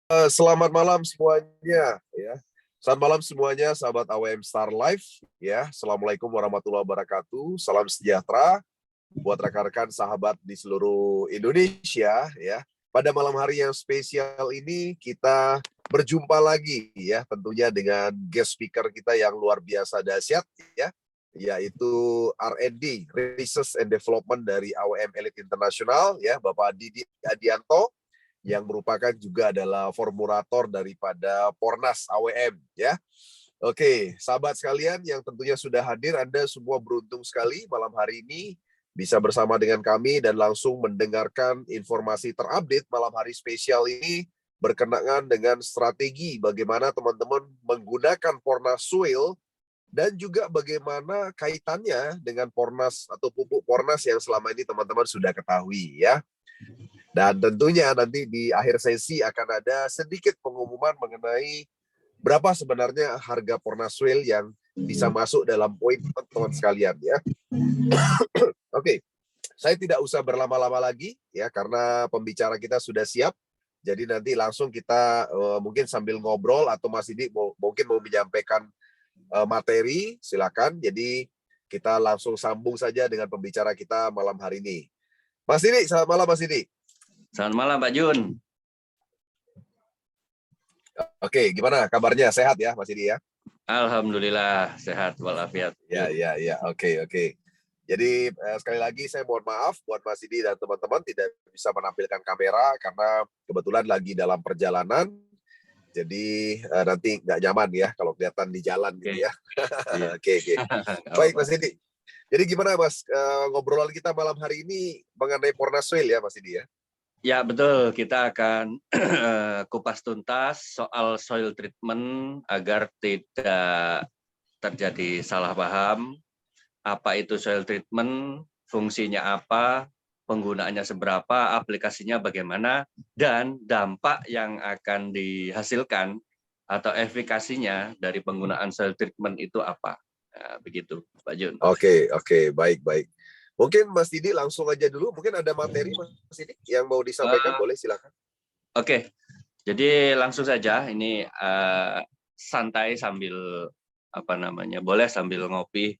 Selamat malam semuanya ya. Selamat malam semuanya sahabat AWM Star Life ya. Assalamualaikum warahmatullahi wabarakatuh. Salam sejahtera buat rekan-rekan sahabat di seluruh Indonesia ya. Pada malam hari yang spesial ini kita berjumpa lagi ya, tentunya dengan guest speaker kita yang luar biasa dahsyat ya, yaitu R&D Research and Development dari AWM Elite International ya, Bapak Didi Adianto, yang merupakan juga adalah formulator daripada Pornas AWM ya. Oke, sahabat sekalian yang tentunya sudah hadir, Anda semua beruntung sekali malam hari ini bisa bersama dengan kami dan langsung mendengarkan informasi terupdate malam hari spesial ini berkenaan dengan strategi bagaimana teman-teman menggunakan Pornas Soil dan juga bagaimana kaitannya dengan Pornas atau pupuk Pornas yang selama ini teman-teman sudah ketahui ya. Dan tentunya nanti di akhir sesi akan ada sedikit pengumuman mengenai berapa sebenarnya harga Pornaswell yang bisa masuk dalam poin teman-teman sekalian ya. Oke, saya tidak usah berlama-lama lagi ya karena pembicara kita sudah siap. Jadi nanti langsung kita mungkin sambil ngobrol atau Mas Didi mungkin mau menyampaikan materi, silakan. Jadi kita langsung sambung saja dengan pembicara kita malam hari ini. Mas Didi, selamat malam Mas Didi. Selamat malam Pak Jun. Oke, gimana kabarnya? Sehat ya Mas Didi ya? Alhamdulillah sehat walafiat. Ya. Oke. Jadi sekali lagi saya mohon maaf buat Mas Didi dan teman-teman tidak bisa menampilkan kamera karena kebetulan lagi dalam perjalanan. Jadi nanti nggak nyaman ya kalau kelihatan di jalan gitu ya. Oke. Baik Mas Didi. Jadi gimana Mas ngobrolan kita malam hari ini mengenai Pornaswell ya Mas Didi ya? Ya betul, kita akan kupas tuntas soal soil treatment agar tidak terjadi salah paham. Apa itu soil treatment, fungsinya apa, penggunaannya seberapa, aplikasinya bagaimana, dan dampak yang akan dihasilkan atau efikasinya dari penggunaan soil treatment itu apa. Nah, begitu Pak Jun. Oke, baik. Mungkin Mas Didi langsung aja dulu, mungkin ada materi Mas Didi yang mau disampaikan, boleh silakan. Oke, jadi langsung saja ini santai sambil boleh sambil ngopi.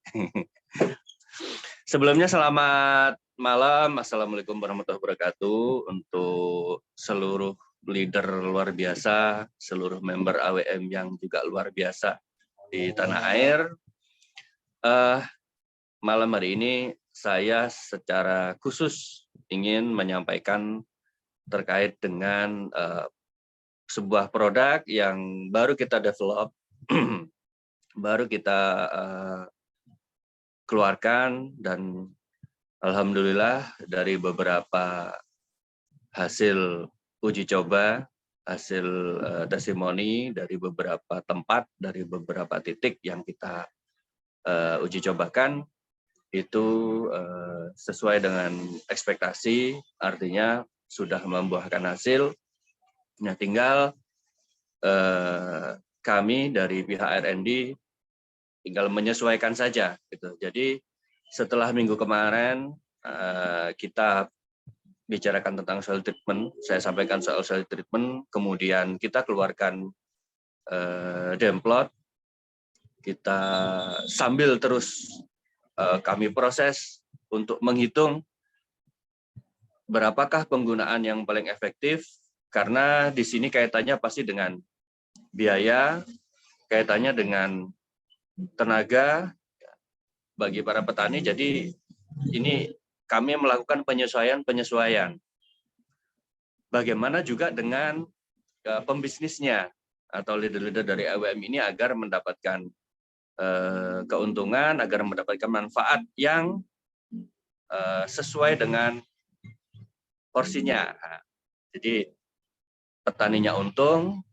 Sebelumnya selamat malam, Assalamualaikum warahmatullahi wabarakatuh untuk seluruh leader luar biasa, seluruh member AWM yang juga luar biasa di tanah air. Malam hari ini saya secara khusus ingin menyampaikan terkait dengan sebuah produk yang baru kita develop, baru kita keluarkan, dan alhamdulillah dari beberapa hasil uji coba, hasil testimoni dari beberapa tempat, dari beberapa titik yang kita uji cobakan, itu sesuai dengan ekspektasi, artinya sudah membuahkan hasil. Nah, tinggal kami dari pihak R&D tinggal menyesuaikan saja gitu. Jadi setelah minggu kemarin kita bicarakan tentang soil treatment, saya sampaikan soal soil treatment, kemudian kita keluarkan demplot, kita sambil terus kami proses untuk menghitung berapakah penggunaan yang paling efektif, karena di sini kaitannya pasti dengan biaya, kaitannya dengan tenaga bagi para petani. Jadi ini kami melakukan penyesuaian. Bagaimana juga dengan pembisnisnya atau leader-leader dari AWM ini agar mendapatkan keuntungan, agar mendapatkan manfaat yang sesuai dengan porsinya. Jadi petaninya untung,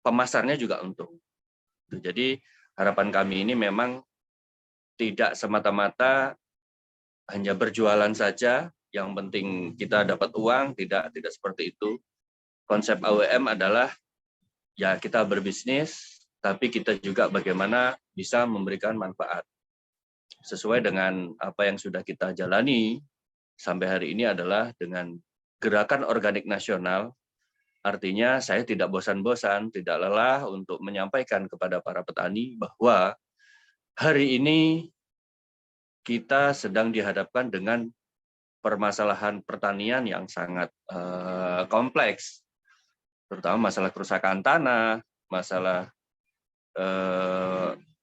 pemasarnya juga untung. Jadi harapan kami ini memang tidak semata-mata hanya berjualan saja, yang penting kita dapat uang, tidak seperti itu. Konsep AWM adalah ya kita berbisnis, tapi kita juga bagaimana bisa memberikan manfaat. Sesuai dengan apa yang sudah kita jalani sampai hari ini adalah dengan gerakan organik nasional Artinya saya tidak bosan-bosan, tidak lelah untuk menyampaikan kepada para petani bahwa hari ini kita sedang dihadapkan dengan permasalahan pertanian yang sangat kompleks, terutama masalah kerusakan tanah, masalah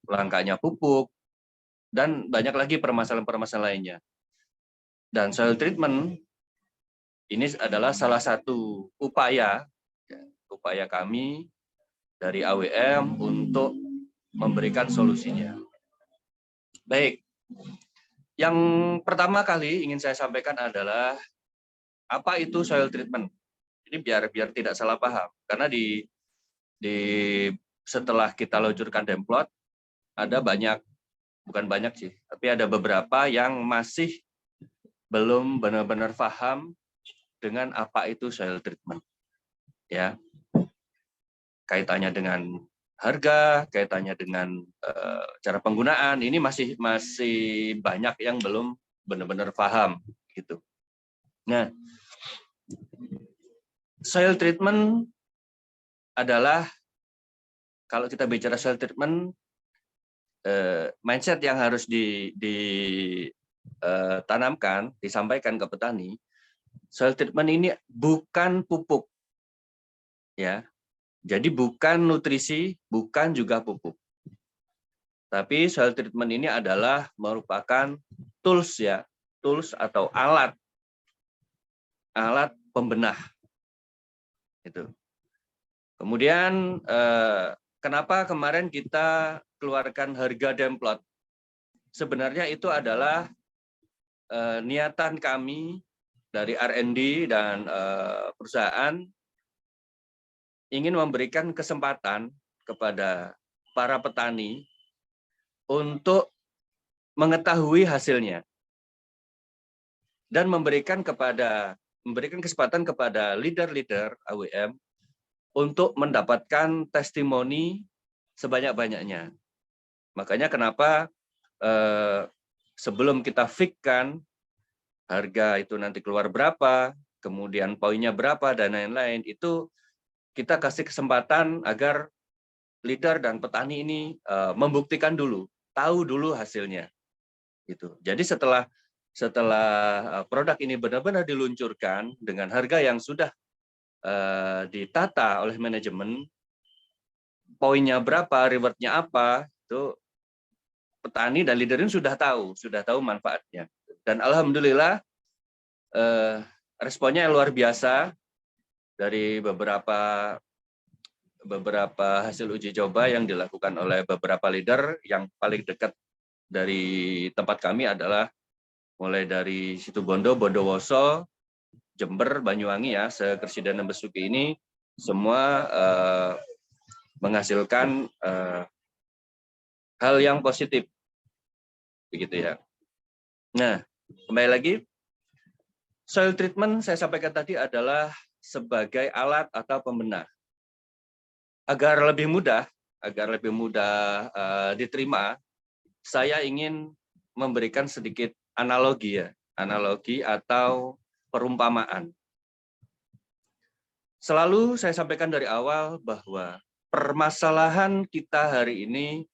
langkanya pupuk, dan banyak lagi permasalahan-permasalahan lainnya. Dan soil treatment ini adalah salah satu upaya kami dari AWM untuk memberikan solusinya. Baik, yang pertama kali ingin saya sampaikan adalah apa itu soil treatment. Ini biar tidak salah paham, karena di setelah kita luncurkan Demplot ada bukan banyak sih, tapi ada beberapa yang masih belum benar-benar paham dengan apa itu soil treatment. Ya. Kaitannya dengan harga, kaitannya dengan cara penggunaan, ini masih banyak yang belum benar-benar paham gitu. Nah, soil treatment adalah, kalau kita bicara soil treatment, mindset yang harus ditanamkan, disampaikan ke petani. Soil treatment ini bukan pupuk, ya. Jadi bukan nutrisi, bukan juga pupuk. Tapi soil treatment ini adalah merupakan tools, ya, tools atau alat pembenah. Itu. Kemudian kenapa kemarin kita keluarkan harga Demplot? Sebenarnya itu adalah niatan kami dari R&D dan perusahaan ingin memberikan kesempatan kepada para petani untuk mengetahui hasilnya dan memberikan kesempatan kepada leader-leader AWM untuk mendapatkan testimoni sebanyak-banyaknya. Makanya kenapa sebelum kita fix-kan harga itu nanti keluar berapa, kemudian poinnya berapa, dan lain-lain, itu kita kasih kesempatan agar leader dan petani ini membuktikan dulu, tahu dulu hasilnya. Gitu. Jadi setelah produk ini benar-benar diluncurkan dengan harga yang sudah ditata oleh manajemen, poinnya berapa, rewardnya apa, itu petani dan leader ini sudah tahu manfaatnya. Dan alhamdulillah responnya luar biasa dari beberapa hasil uji coba yang dilakukan oleh beberapa leader. Yang paling dekat dari tempat kami adalah mulai dari Situbondo, Bondowoso, Jember, Banyuwangi, ya, Sekersida dan Besuki ini semua menghasilkan hal yang positif, begitu ya. Nah, kembali lagi, soil treatment saya sampaikan tadi adalah sebagai alat atau pembenah. Agar lebih mudah diterima, saya ingin memberikan sedikit analogi, ya, analogi atau perumpamaan. Selalu saya sampaikan dari awal bahwa permasalahan kita hari ini,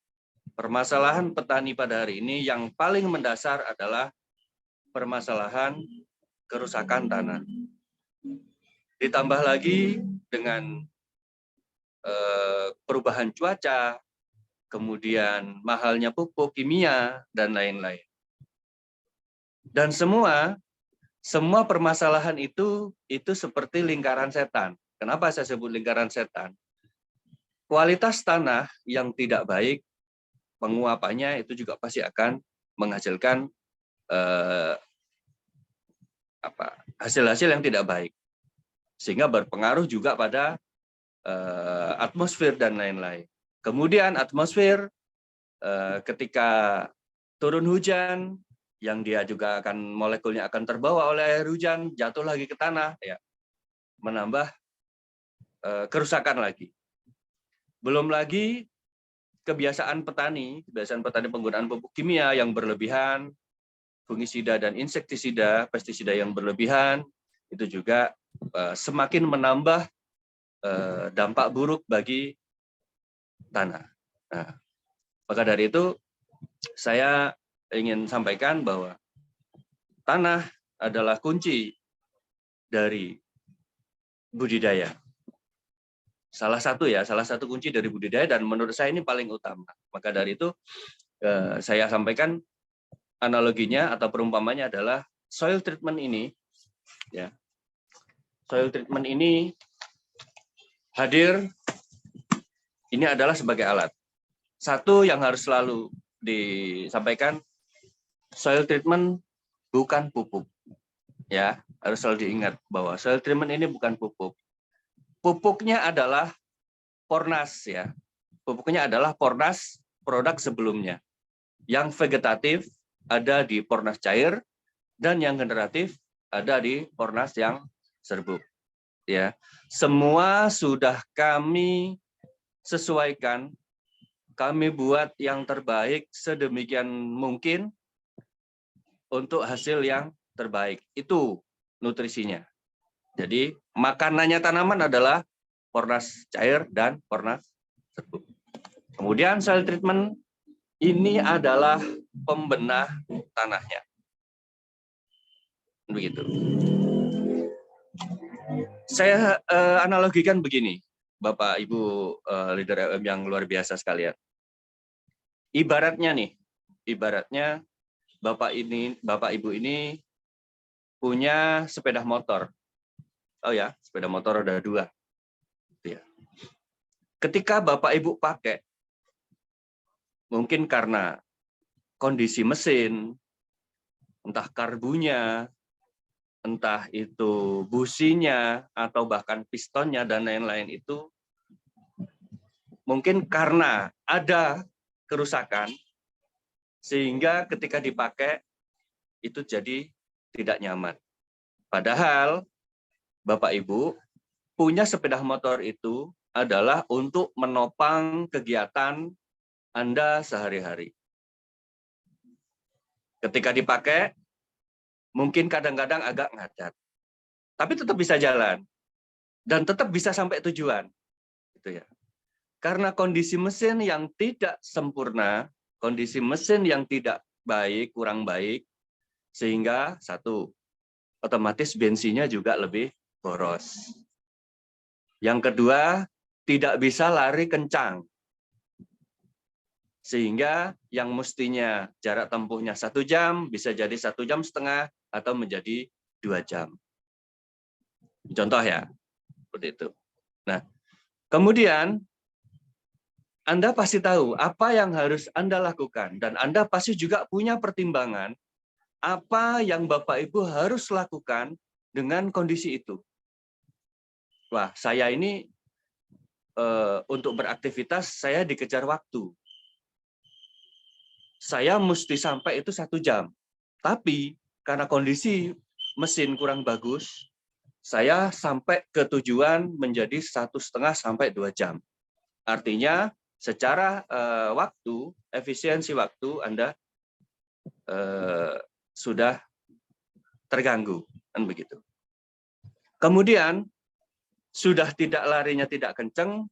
permasalahan petani pada hari ini yang paling mendasar adalah permasalahan kerusakan tanah. Ditambah lagi dengan perubahan cuaca, kemudian mahalnya pupuk kimia, dan lain-lain. Dan semua permasalahan itu seperti lingkaran setan. Kenapa saya sebut lingkaran setan? Kualitas tanah yang tidak baik, penguapannya itu juga pasti akan menghasilkan hasil-hasil yang tidak baik, sehingga berpengaruh juga pada atmosfer dan lain-lain. Kemudian atmosfer ketika turun hujan, yang dia juga molekulnya akan terbawa oleh air hujan, jatuh lagi ke tanah, ya, menambah kerusakan lagi. Belum lagi kebiasaan petani penggunaan pupuk kimia yang berlebihan, fungisida dan insektisida, pestisida yang berlebihan, itu juga semakin menambah dampak buruk bagi tanah. Nah, maka dari itu saya ingin sampaikan bahwa tanah adalah kunci dari budidaya. Salah satu kunci dari budidaya, dan menurut saya ini paling utama. Maka dari itu saya sampaikan analoginya atau perumpamannya adalah soil treatment ini, ya. Soil treatment ini hadir, ini adalah sebagai alat. Satu yang harus selalu disampaikan, soil treatment bukan pupuk. Ya, harus selalu diingat bahwa soil treatment ini bukan pupuk. Pupuknya adalah Pornas, ya. Pupuknya adalah Pornas produk sebelumnya. Yang vegetatif ada di Pornas cair, dan yang generatif ada di Pornas yang serbuk. Ya, semua sudah kami sesuaikan, kami buat yang terbaik sedemikian mungkin untuk hasil yang terbaik. Itu nutrisinya. Jadi makanannya tanaman adalah Pornas cair dan Pornas serbuk. Kemudian soil treatment ini adalah pembenah tanahnya. Begitu. Saya analogikan begini, Bapak Ibu leader LM yang luar biasa sekalian. Ibaratnya Bapak Ibu ini punya sepeda motor. Oh ya, sepeda motor ada 2. Ya. Ketika Bapak Ibu pakai, mungkin karena kondisi mesin, entah karbunya, entah itu businya, atau bahkan pistonnya, dan lain-lain itu, mungkin karena ada kerusakan, sehingga ketika dipakai, itu jadi tidak nyaman. Padahal, Bapak Ibu, punya sepeda motor itu adalah untuk menopang kegiatan Anda sehari-hari. Ketika dipakai, mungkin kadang-kadang agak ngadat, tapi tetap bisa jalan dan tetap bisa sampai tujuan, gitu ya. Karena kondisi mesin yang tidak sempurna, kondisi mesin yang tidak baik, kurang baik, sehingga satu, otomatis bensinnya juga lebih boros. Yang kedua, tidak bisa lari kencang, sehingga yang mestinya jarak tempuhnya 1 jam bisa jadi 1,5 jam atau menjadi 2 jam. Contoh ya, seperti itu. Nah, kemudian Anda pasti tahu apa yang harus Anda lakukan, dan Anda pasti juga punya pertimbangan apa yang Bapak Ibu harus lakukan dengan kondisi itu. Wah, saya ini untuk beraktivitas saya dikejar waktu. Saya mesti sampai itu 1 jam. Tapi karena kondisi mesin kurang bagus, saya sampai ke tujuan menjadi 1,5 sampai 2 jam. Artinya secara waktu, efisiensi waktu Anda sudah terganggu, kan begitu. Kemudian sudah tidak larinya tidak kenceng,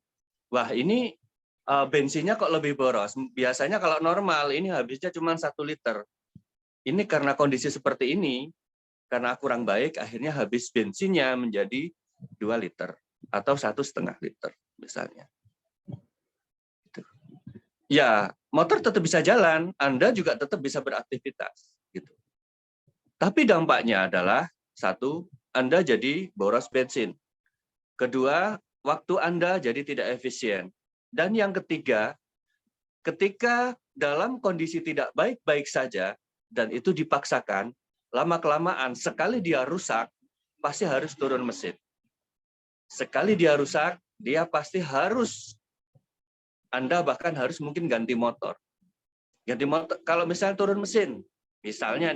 wah ini bensinnya kok lebih boros. Biasanya kalau normal ini habisnya cuma 1 liter. Ini karena kondisi seperti ini, karena kurang baik, akhirnya habis bensinnya menjadi 2 liter atau 1,5 liter misalnya. Ya, motor tetap bisa jalan, Anda juga tetap bisa beraktivitas. Gitu. Tapi dampaknya adalah, satu, Anda jadi boros bensin. Kedua, waktu Anda jadi tidak efisien. Dan yang ketiga, ketika dalam kondisi tidak baik-baik saja, dan itu dipaksakan, lama-kelamaan sekali dia rusak, pasti harus turun mesin. Sekali dia rusak, dia pasti harus, Anda bahkan harus mungkin ganti motor. Ganti motor, kalau misalnya turun mesin, misalnya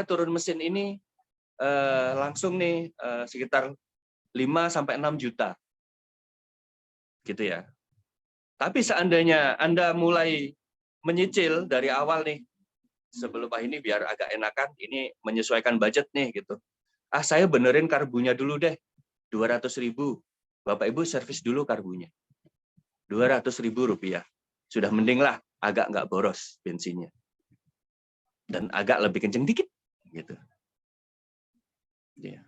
turun mesin ini langsung nih sekitar 5-6 juta. Gitu ya. Tapi seandainya Anda mulai menyicil dari awal nih, sebelum ini biar agak enakan, ini menyesuaikan budget nih gitu. Saya benerin karbunya dulu deh, 200.000. Bapak Ibu servis dulu karbunya. Rp200.000. Sudah mending lah, agak nggak boros bensinnya. Dan agak lebih kenceng dikit. Gitu. Ya.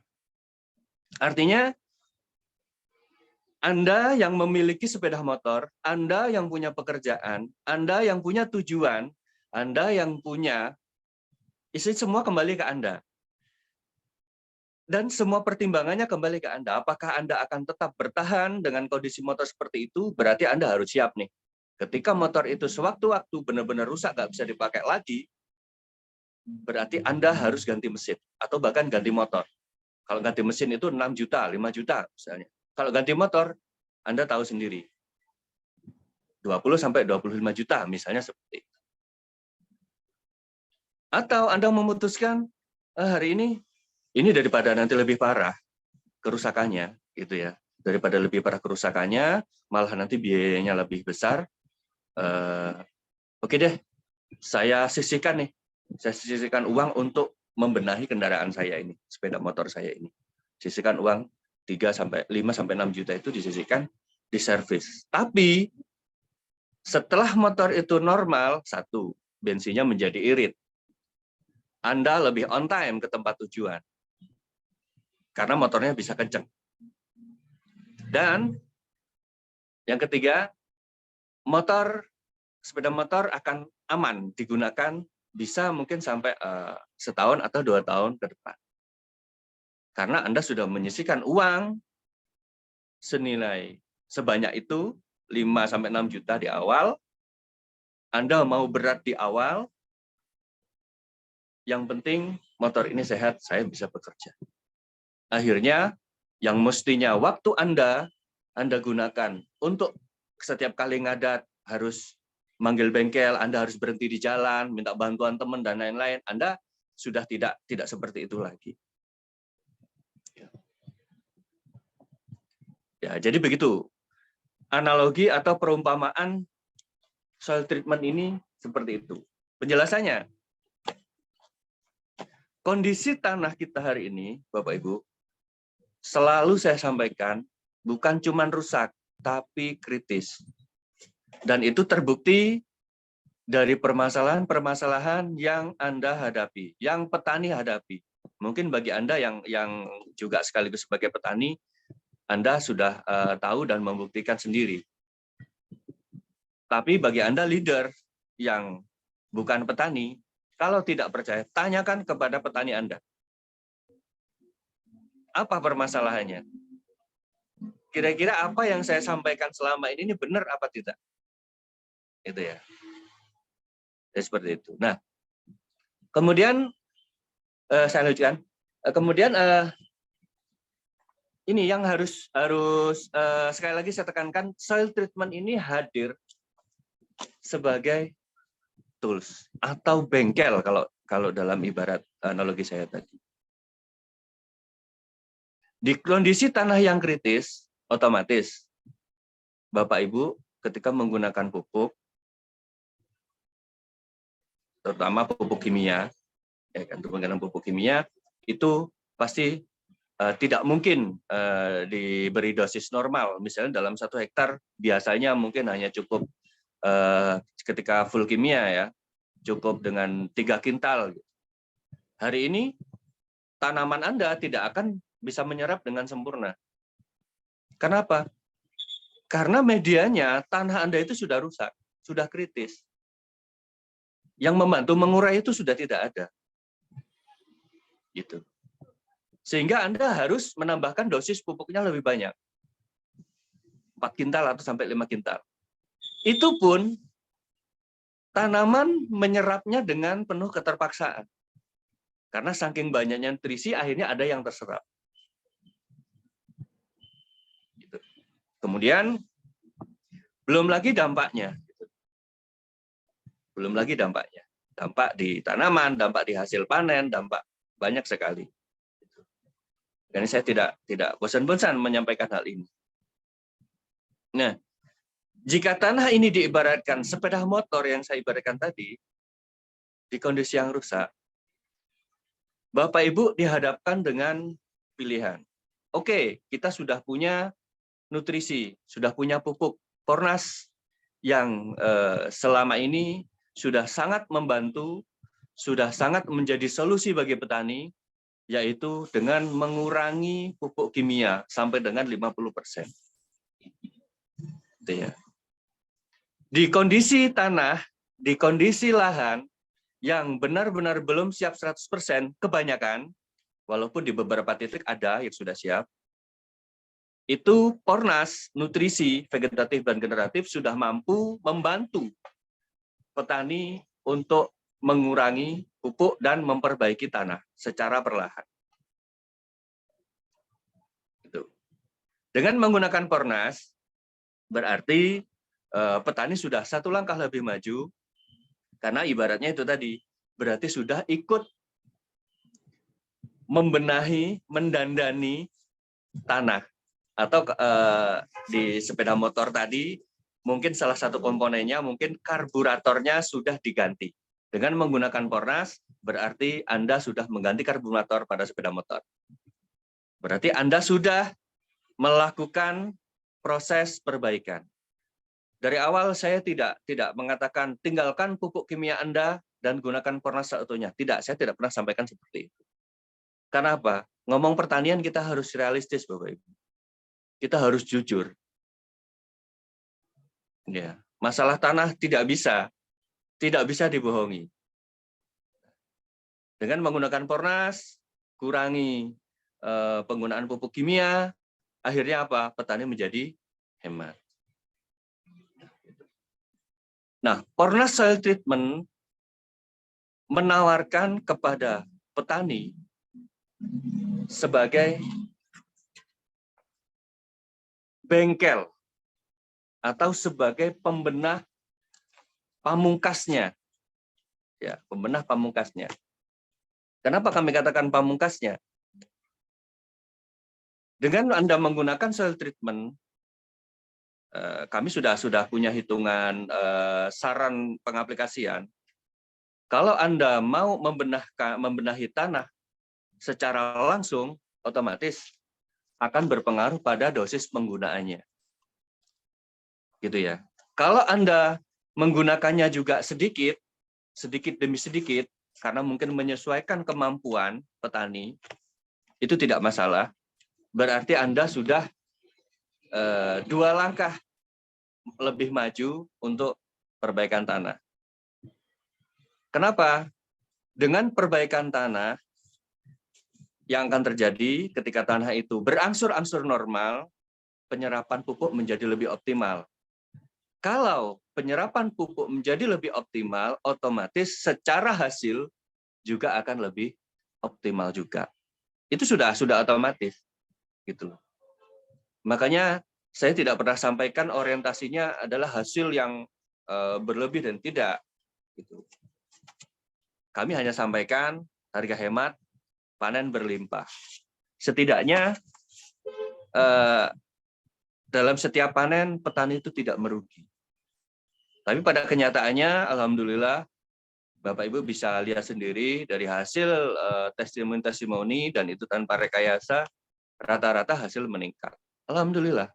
Artinya, Anda yang memiliki sepeda motor, Anda yang punya pekerjaan, Anda yang punya tujuan, Anda yang punya, isi semua kembali ke Anda. Dan semua pertimbangannya kembali ke Anda. Apakah Anda akan tetap bertahan dengan kondisi motor seperti itu? Berarti Anda harus siap nih. Ketika motor itu sewaktu-waktu benar-benar rusak, nggak bisa dipakai lagi, berarti Anda harus ganti mesin. Atau bahkan ganti motor. Kalau ganti mesin itu 6 juta, 5 juta misalnya. Kalau ganti motor, Anda tahu sendiri. 20-25 juta misalnya seperti itu. Atau Anda memutuskan, hari ini daripada nanti lebih parah kerusakannya, gitu ya. Daripada lebih parah kerusakannya, malah nanti biayanya lebih besar. Oke deh, saya sisihkan uang untuk membenahi kendaraan saya ini, sepeda motor saya ini. Sisihkan uang 5-6 juta itu disisihkan, diservis. Tapi setelah motor itu normal, satu, bensinnya menjadi irit. Anda lebih on time ke tempat tujuan. Karena motornya bisa kenceng. Dan yang ketiga, sepeda motor akan aman digunakan, bisa mungkin sampai setahun atau 2 tahun ke depan. Karena Anda sudah menyisihkan uang senilai sebanyak itu, 5-6 juta di awal. Anda mau berat di awal, yang penting motor ini sehat, saya bisa bekerja. Akhirnya, yang mestinya waktu Anda gunakan untuk setiap kali ngadat harus manggil bengkel, Anda harus berhenti di jalan, minta bantuan teman dan lain-lain, Anda sudah tidak seperti itu lagi. Ya, jadi begitu. Analogi atau perumpamaan soil treatment ini seperti itu. Penjelasannya, kondisi tanah kita hari ini, Bapak Ibu, selalu saya sampaikan, bukan cuma rusak, tapi kritis. Dan itu terbukti dari permasalahan-permasalahan yang Anda hadapi, yang petani hadapi. Mungkin bagi Anda yang juga sekaligus sebagai petani, Anda sudah tahu dan membuktikan sendiri. Tapi bagi Anda leader yang bukan petani, kalau tidak percaya, tanyakan kepada petani Anda. Apa permasalahannya? Kira-kira apa yang saya sampaikan selama ini benar apa tidak? Itu ya. Jadi seperti itu. Nah, kemudian saya lanjutkan. Kemudian ini yang harus sekali lagi saya tekankan, soil treatment ini hadir sebagai tools atau bengkel kalau dalam ibarat analogi saya tadi. Di kondisi tanah yang kritis, otomatis Bapak Ibu ketika menggunakan pupuk, terutama pupuk kimia, ya kan, menggunakan pupuk kimia itu pasti tidak mungkin diberi dosis normal. Misalnya dalam 1 hektar biasanya mungkin hanya cukup ketika full kimia ya, cukup dengan 3 kintal. Hari ini tanaman Anda tidak akan bisa menyerap dengan sempurna. Kenapa? Karena medianya, tanah Anda itu sudah rusak, sudah kritis. Yang membantu mengurai itu sudah tidak ada. Gitu. Sehingga Anda harus menambahkan dosis pupuknya lebih banyak. 4 kintal atau sampai 5 kintal. Itu pun tanaman menyerapnya dengan penuh keterpaksaan. Karena saking banyaknya nutrisi, akhirnya ada yang terserap. Gitu. Kemudian, belum lagi dampaknya. Belum lagi dampaknya. Dampak di tanaman, dampak di hasil panen, dampak banyak sekali. Dan saya tidak bosan-bosan menyampaikan hal ini. Nah, jika tanah ini diibaratkan sepeda motor yang saya ibaratkan tadi, di kondisi yang rusak, Bapak Ibu dihadapkan dengan pilihan. Oke, kita sudah punya nutrisi, sudah punya pupuk. Pornas yang selama ini sudah sangat membantu, sudah sangat menjadi solusi bagi petani, yaitu dengan mengurangi pupuk kimia sampai dengan 50%. Itu ya. Di kondisi tanah, di kondisi lahan yang benar-benar belum siap 100%, kebanyakan, walaupun di beberapa titik ada yang sudah siap, itu Pornas, nutrisi, vegetatif dan generatif sudah mampu membantu petani untuk mengurangi pupuk dan memperbaiki tanah secara perlahan. Itu. Dengan menggunakan Pornas, berarti petani sudah satu langkah lebih maju, karena ibaratnya itu tadi, berarti sudah ikut membenahi, mendandani tanah. Atau di sepeda motor tadi, mungkin salah satu komponennya, mungkin karburatornya sudah diganti. Dengan menggunakan Pornas, berarti Anda sudah mengganti karburator pada sepeda motor. Berarti Anda sudah melakukan proses perbaikan. Dari awal saya tidak mengatakan tinggalkan pupuk kimia Anda dan gunakan Pornas seutuhnya. Tidak, saya tidak pernah sampaikan seperti itu. Karena apa? Ngomong pertanian kita harus realistis, Bapak Ibu. Kita harus jujur. Ya, masalah tanah tidak bisa dibohongi. Dengan menggunakan Pornas, kurangi penggunaan pupuk kimia, akhirnya apa? Petani menjadi hemat. Nah, Pornas soil treatment menawarkan kepada petani sebagai bengkel atau sebagai pembenah pamungkasnya. Ya, pembenah pamungkasnya. Kenapa kami katakan pamungkasnya? Dengan Anda menggunakan soil treatment, kami sudah punya hitungan saran pengaplikasian. Kalau Anda mau membenahi tanah secara langsung, otomatis akan berpengaruh pada dosis penggunaannya. Gitu ya. Kalau Anda menggunakannya juga sedikit demi sedikit, karena mungkin menyesuaikan kemampuan petani, itu tidak masalah. Berarti Anda sudah 2 langkah lebih maju untuk perbaikan tanah. Kenapa? Dengan perbaikan tanah, yang akan terjadi ketika tanah itu berangsur-angsur normal, penyerapan pupuk menjadi lebih optimal. Kalau penyerapan pupuk menjadi lebih optimal, otomatis secara hasil juga akan lebih optimal juga. Itu sudah otomatis, gitu. Makanya saya tidak pernah sampaikan orientasinya adalah hasil yang berlebih dan tidak, gitu. Kami hanya sampaikan harga hemat, panen berlimpah. Setidaknya dalam setiap panen petani itu tidak merugi. Tapi pada kenyataannya, alhamdulillah, Bapak Ibu bisa lihat sendiri dari hasil testimoni dan itu tanpa rekayasa, rata-rata hasil meningkat. Alhamdulillah.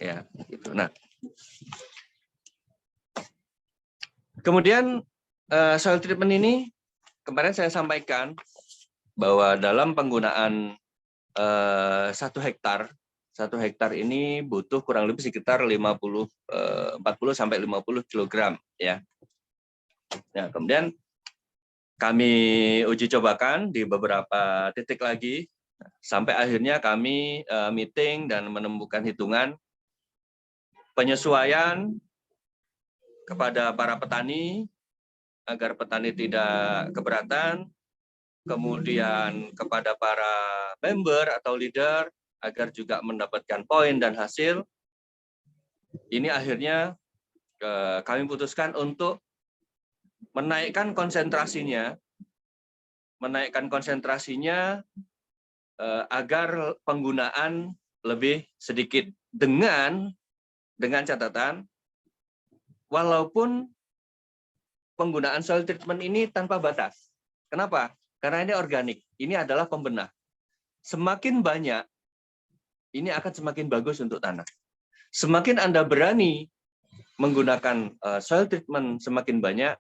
Ya, gitu. Nah, kemudian soil treatment ini kemarin saya sampaikan bahwa dalam penggunaan 1 hektar ini butuh kurang lebih sekitar 40 sampai 50 kg ya. Nah, kemudian kami uji cobakan di beberapa titik lagi sampai akhirnya kami meeting dan menemukan hitungan penyesuaian kepada para petani agar petani tidak keberatan, kemudian kepada para member atau leader agar juga mendapatkan poin dan hasil. Ini akhirnya kami putuskan untuk menaikkan konsentrasinya agar penggunaan lebih sedikit dengan catatan walaupun penggunaan soil treatment ini tanpa batas. Kenapa? Karena ini organik. Ini adalah pembenah. Semakin banyak ini akan semakin bagus untuk tanah. Semakin Anda berani menggunakan soil treatment semakin banyak,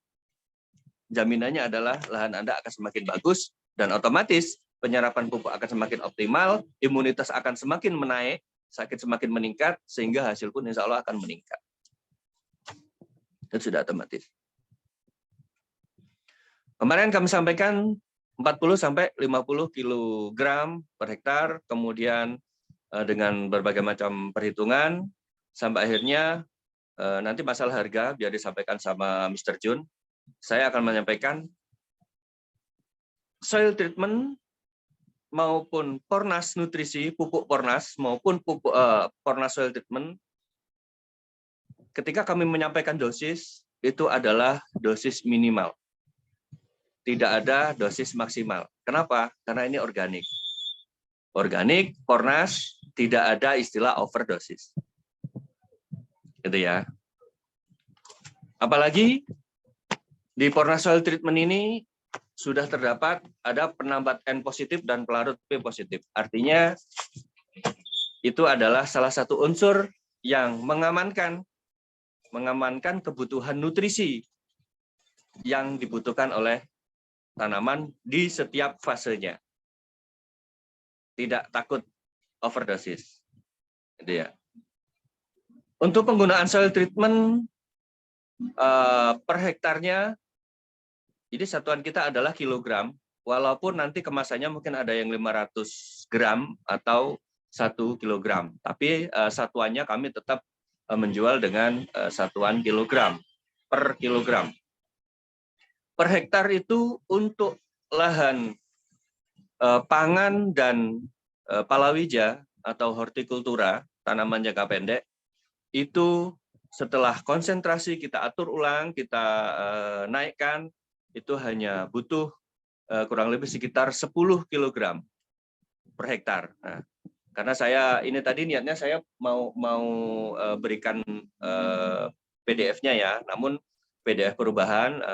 jaminannya adalah lahan Anda akan semakin bagus, dan otomatis penyerapan pupuk akan semakin optimal, imunitas akan semakin menaik, sakit semakin meningkat, sehingga hasil pun insya Allah akan meningkat. Itu sudah otomatis. Kemarin kami sampaikan 40-50 kg per hektar, kemudian dengan berbagai macam perhitungan, sampai akhirnya nanti masalah harga biar disampaikan sama Mr. Jun. Saya akan menyampaikan soil treatment maupun Pornas nutrisi, pupuk Pornas maupun pupuk Pornas soil treatment, ketika kami menyampaikan dosis, itu adalah dosis minimal. Tidak ada dosis maksimal. Kenapa? Karena ini organik. Organik, Pornas, tidak ada istilah overdosis. Gitu ya. Apalagi di Pornas soil treatment ini sudah terdapat ada penambat N positif dan pelarut P positif. Artinya itu adalah salah satu unsur yang mengamankan kebutuhan nutrisi yang dibutuhkan oleh tanaman di setiap fasenya. Tidak takut overdosis. Gitu ya. Untuk penggunaan soil treatment per hektarnya, jadi satuan kita adalah kilogram, walaupun nanti kemasannya mungkin ada yang 500 gram atau 1 kilogram. Tapi satuannya kami tetap menjual dengan satuan kilogram per kilogram. Per hektar itu untuk lahan pangan dan palawija atau hortikultura, tanaman jangka pendek, itu setelah konsentrasi kita atur ulang, kita naikkan, itu hanya butuh kurang lebih sekitar 10 kg per hektar. Nah, karena saya ini tadi niatnya saya mau berikan PDF-nya ya, namun PDF perubahan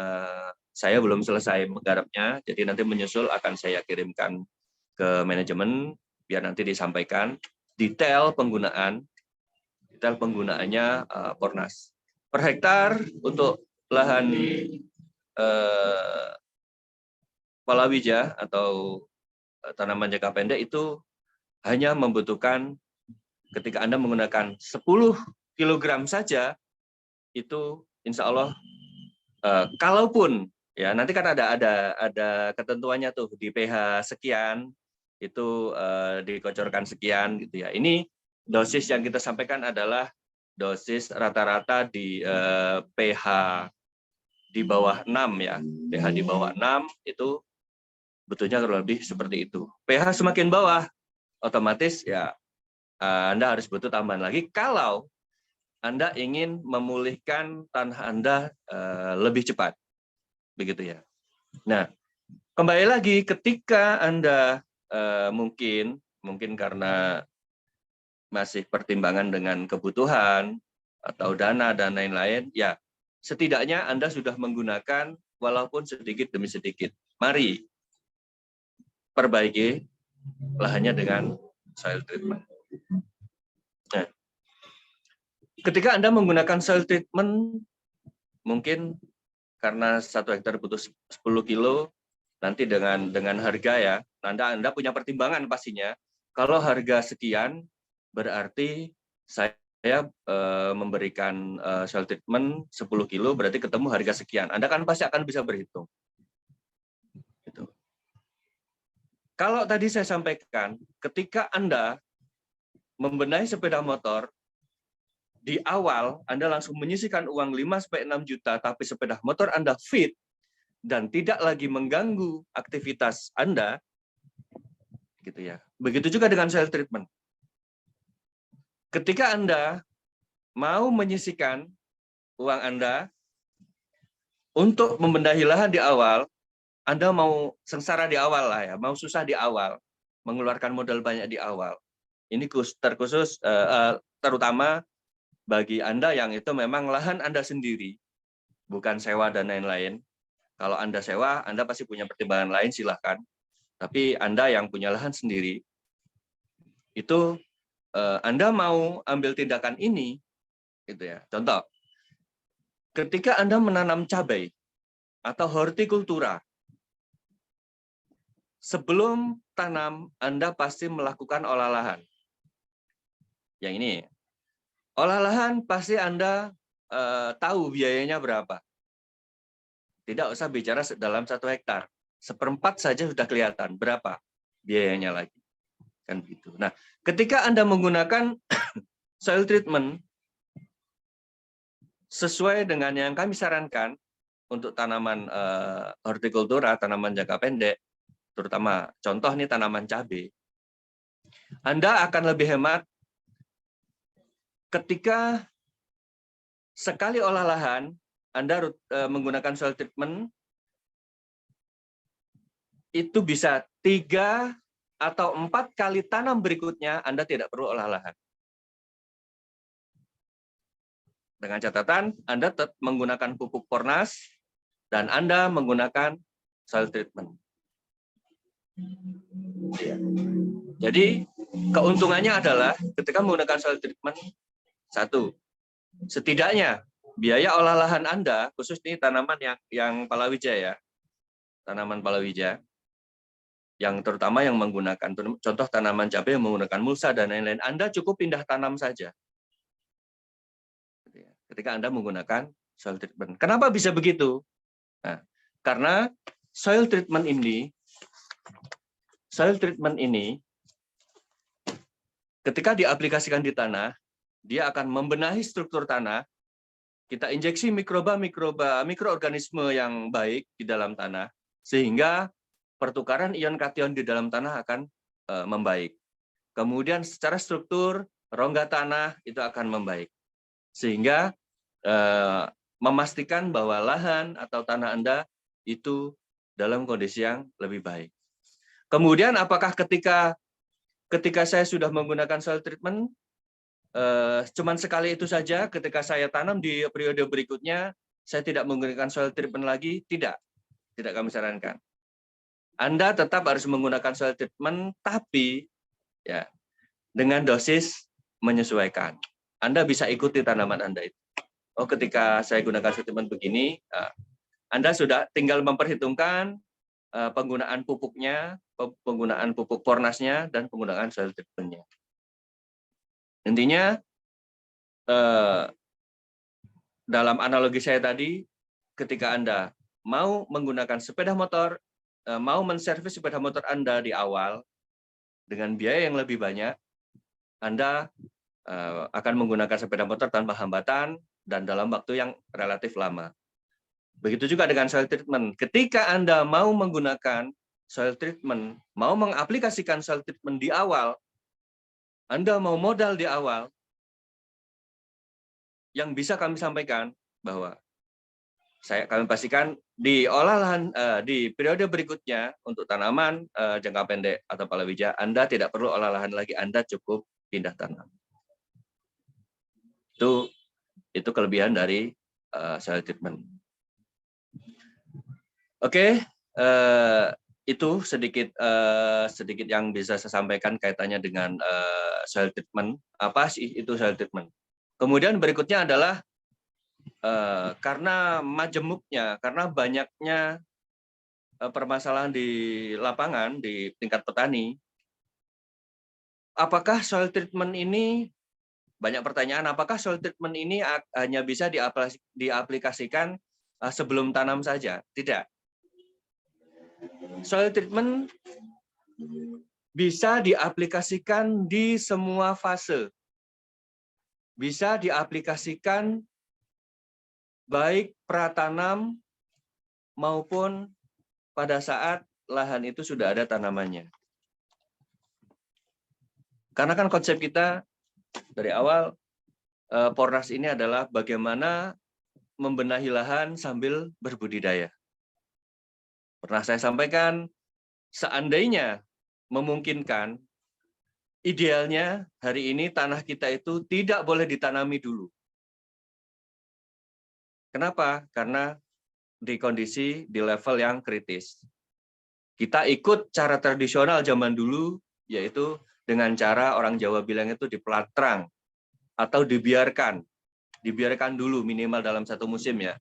saya belum selesai menggarapnya, jadi nanti menyusul akan saya kirimkan ke manajemen biar nanti disampaikan detail penggunaannya Pornas. Per hektar untuk lahan palawija atau tanaman jangka pendek itu hanya membutuhkan ketika Anda menggunakan 10 kg saja, itu insya Allah kalaupun ya nanti kan ada ketentuannya tuh di pH sekian itu dikocorkan sekian gitu ya. Ini dosis yang kita sampaikan adalah dosis rata-rata di pH di bawah 6 ya. pH di bawah 6 itu betulnya kurang lebih seperti itu. pH semakin bawah otomatis ya Anda harus butuh tambahan lagi kalau Anda ingin memulihkan tanah Anda lebih cepat. Begitu ya. Nah, kembali lagi ketika Anda mungkin karena masih pertimbangan dengan kebutuhan atau dana dan lain-lain, ya setidaknya Anda sudah menggunakan walaupun sedikit demi sedikit. Mari perbaiki lahannya dengan soil treatment. Nah, ketika Anda menggunakan soil treatment, mungkin karena 1 hektar butuh 10 kilo, nanti dengan harga ya, Anda punya pertimbangan pastinya. Kalau harga sekian, berarti saya memberikan soil treatment 10 kilo, berarti ketemu harga sekian. Anda kan pasti akan bisa berhitung. Gitu. Kalau tadi saya sampaikan, ketika Anda membenahi sepeda motor, di awal Anda langsung menyisihkan uang 5-6 juta, tapi sepeda motor Anda fit dan tidak lagi mengganggu aktivitas Anda, gitu ya. Begitu juga dengan soil treatment. Ketika Anda mau menyisihkan uang Anda untuk membenahi lahan di awal, Anda mau sengsara di awal lah ya, mau susah di awal, mengeluarkan modal banyak di awal. Ini terkhusus terutama bagi Anda yang itu memang lahan Anda sendiri, bukan sewa dan lain-lain. Kalau Anda sewa, Anda pasti punya pertimbangan lain, silahkan. Tapi Anda yang punya lahan sendiri, itu Anda mau ambil tindakan ini, gitu ya. Contoh, ketika Anda menanam cabai atau hortikultura, sebelum tanam Anda pasti melakukan olah lahan. Yang ini, olah lahan pasti Anda tahu biayanya berapa. Tidak usah bicara dalam 1 hektar. 1/4 saja sudah kelihatan berapa biayanya lagi. Kan begitu. Nah, ketika Anda menggunakan soil treatment sesuai dengan yang kami sarankan untuk tanaman hortikultura, tanaman jangka pendek, terutama contoh nih tanaman cabai, Anda akan lebih hemat ketika sekali olah lahan Anda menggunakan soil treatment itu bisa 3 atau 4 kali tanam berikutnya Anda tidak perlu olah lahan. Dengan catatan Anda tetap menggunakan pupuk Pornas dan Anda menggunakan soil treatment. Jadi keuntungannya adalah ketika menggunakan soil treatment, 1, setidaknya biaya olah lahan Anda, khusus ini tanaman yang palawija ya, tanaman palawija, yang terutama yang menggunakan, contoh tanaman cabai yang menggunakan mulsa dan lain-lain, Anda cukup pindah tanam saja. Ketika Anda menggunakan soil treatment. Kenapa bisa begitu? Nah, karena soil treatment ini ketika diaplikasikan di tanah, dia akan membenahi struktur tanah. Kita injeksi mikroorganisme yang baik di dalam tanah, sehingga pertukaran ion kation di dalam tanah akan membaik. Kemudian secara struktur rongga tanah itu akan membaik, sehingga memastikan bahwa lahan atau tanah Anda itu dalam kondisi yang lebih baik. Kemudian apakah ketika saya sudah menggunakan soil treatment, cuman sekali itu saja, ketika saya tanam di periode berikutnya, saya tidak menggunakan soil treatment lagi? Tidak kami sarankan. Anda tetap harus menggunakan soil treatment, tapi ya dengan dosis menyesuaikan. Anda bisa ikuti tanaman Anda itu. Oh, ketika saya gunakan soil treatment begini, Anda sudah tinggal memperhitungkan penggunaan pupuknya, penggunaan pupuk Pornasnya, dan penggunaan soil treatment-nya. Intinya, dalam analogi saya tadi, ketika Anda mau menggunakan sepeda motor, mau menservis sepeda motor Anda di awal, dengan biaya yang lebih banyak, Anda akan menggunakan sepeda motor tanpa hambatan dan dalam waktu yang relatif lama. Begitu juga dengan soil treatment. Ketika Anda mau menggunakan soil treatment, mau mengaplikasikan soil treatment di awal, Anda mau modal di awal, yang bisa kami sampaikan bahwa kami pastikan di olahan di periode berikutnya untuk tanaman jangka pendek atau palawija, Anda tidak perlu olah lahan lagi, Anda cukup pindah tanam. Itu kelebihan dari soil treatment. Oke, itu sedikit yang bisa saya sampaikan kaitannya dengan soil treatment. Apa sih itu soil treatment? Kemudian berikutnya adalah karena majemuknya, karena banyaknya permasalahan di lapangan, di tingkat petani, apakah soil treatment ini, banyak pertanyaan, apakah soil treatment ini hanya bisa diaplikasikan sebelum tanam saja? Tidak. Soil treatment bisa diaplikasikan di semua fase. Bisa diaplikasikan baik pratanam maupun pada saat lahan itu sudah ada tanamannya. Karena kan konsep kita dari awal, Pornas ini adalah bagaimana membenahi lahan sambil berbudidaya. Pernah saya sampaikan, seandainya memungkinkan, idealnya hari ini tanah kita itu tidak boleh ditanami dulu. Kenapa? Karena di kondisi, di level yang kritis. Kita ikut cara tradisional zaman dulu, yaitu dengan cara orang Jawa bilang itu dipelatrang atau dibiarkan dulu minimal dalam satu musim ya.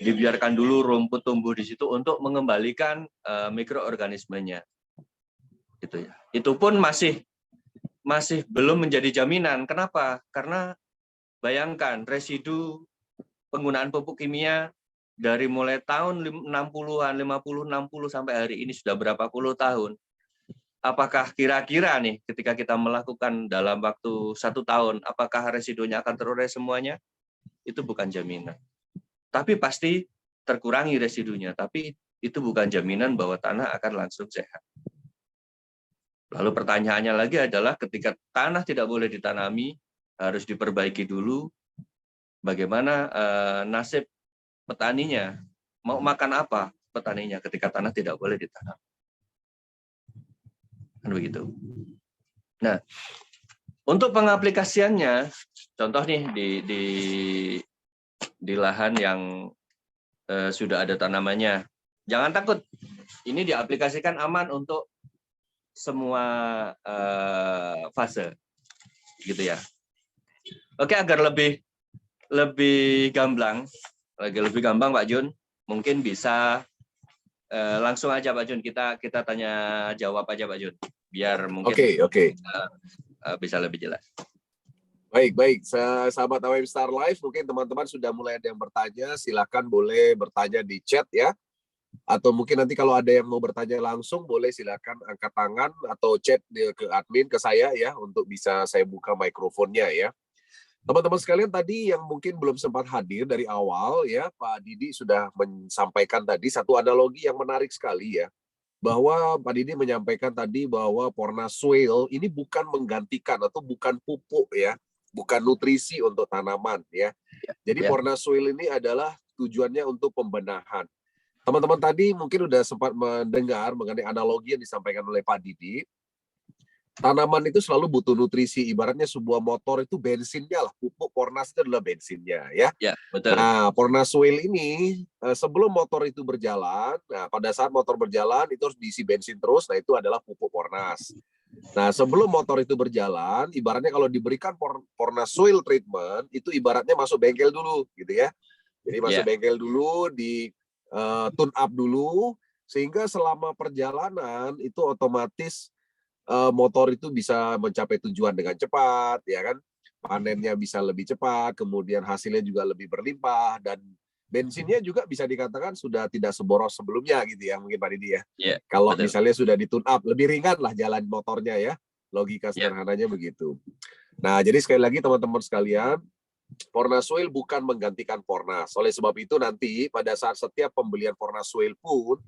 Dibiarkan dulu rumput tumbuh di situ untuk mengembalikan mikroorganismenya. Gitu ya. Itu pun masih belum menjadi jaminan. Kenapa? Karena bayangkan residu penggunaan pupuk kimia dari mulai tahun 60-an, 50, 60 sampai hari ini sudah berapa puluh tahun. Apakah kira-kira nih ketika kita melakukan dalam waktu 1 tahun, apakah residunya akan terurai semuanya? Itu bukan jaminan. Tapi pasti terkurangi residunya, tapi itu bukan jaminan bahwa tanah akan langsung sehat. Lalu pertanyaannya lagi adalah ketika tanah tidak boleh ditanami, harus diperbaiki dulu, bagaimana nasib petaninya, mau makan apa petaninya ketika tanah tidak boleh ditanam. Kan begitu. Nah, untuk pengaplikasiannya, contoh nih di lahan yang sudah ada tanamannya, jangan takut. Ini diaplikasikan aman untuk semua fase, gitu ya. Oke, agar lebih gamblang, Pak Jun, mungkin bisa langsung aja Pak Jun, kita tanya jawab aja Pak Jun, biar mungkin Oke. Bisa lebih jelas. Baik. Sahabat AWM Star Live, mungkin teman-teman sudah mulai ada yang bertanya, silakan boleh bertanya di chat ya. Atau mungkin nanti kalau ada yang mau bertanya langsung, boleh silakan angkat tangan atau chat ke admin, ke saya ya, untuk bisa saya buka mikrofonnya ya. Teman-teman sekalian, tadi yang mungkin belum sempat hadir dari awal ya, Pak Didi sudah menyampaikan tadi satu analogi yang menarik sekali ya. Bahwa Pak Didi menyampaikan tadi bahwa Porna Soil ini bukan menggantikan atau bukan pupuk ya, bukan nutrisi untuk tanaman ya. Jadi Porna Soil ini adalah tujuannya untuk pembenahan. Teman-teman tadi mungkin sudah sempat mendengar mengenai analogi yang disampaikan oleh Pak Didi. Tanaman itu selalu butuh nutrisi, ibaratnya sebuah motor itu bensinnya lah, pupuk Pornas itu adalah bensinnya ya. Ya, betul. Nah, Pornas Soil ini sebelum motor itu berjalan, nah pada saat motor berjalan itu harus diisi bensin terus, nah itu adalah pupuk Pornas. Nah, sebelum motor itu berjalan, ibaratnya kalau diberikan Pornas Soil treatment, itu ibaratnya masuk bengkel dulu gitu ya. Jadi masuk bengkel dulu, di tune up dulu, sehingga selama perjalanan itu otomatis motor itu bisa mencapai tujuan dengan cepat, ya kan? Panennya bisa lebih cepat, kemudian hasilnya juga lebih berlimpah, dan bensinnya juga bisa dikatakan sudah tidak seboros sebelumnya gitu ya, mungkin Pak Didi ya. Kalau betul. misalnya sudah di tune up, lebih ringan lah jalan motornya ya. Logika sederhananya begitu. Nah, jadi sekali lagi teman-teman sekalian, Porna Soil bukan menggantikan Pornas. Oleh sebab itu nanti pada saat setiap pembelian Porna Soil pun,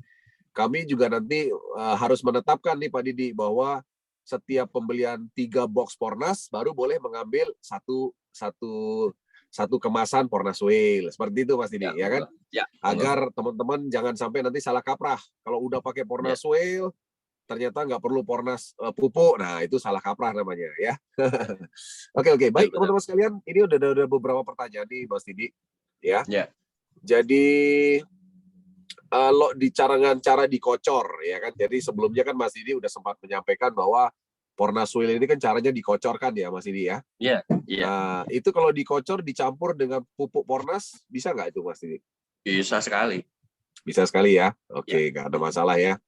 kami juga nanti harus menetapkan nih Pak Didi bahwa setiap pembelian 3 box Pornas baru boleh mengambil satu kemasan Pornas Soil. Seperti itu Mas Didi, ya kan? Agar teman-teman jangan sampai nanti salah kaprah. Kalau udah pakai Pornas Soil, ternyata nggak perlu Pornas pupuk. Nah, itu salah kaprah namanya ya. Oke. Baik teman-teman sekalian, ini udah beberapa pertanyaan nih Mas Didi. Ya. Jadi lo cara dikocor ya kan. Jadi sebelumnya kan Mas Didi udah sempat menyampaikan bahwa Pornas Soil ini kan caranya dikocorkan ya Mas Didi ya. Iya. Nah, itu kalau dikocor dicampur dengan pupuk Pornas bisa nggak itu Mas Didi? Bisa sekali. Bisa sekali ya. Oke, nggak ada masalah ya.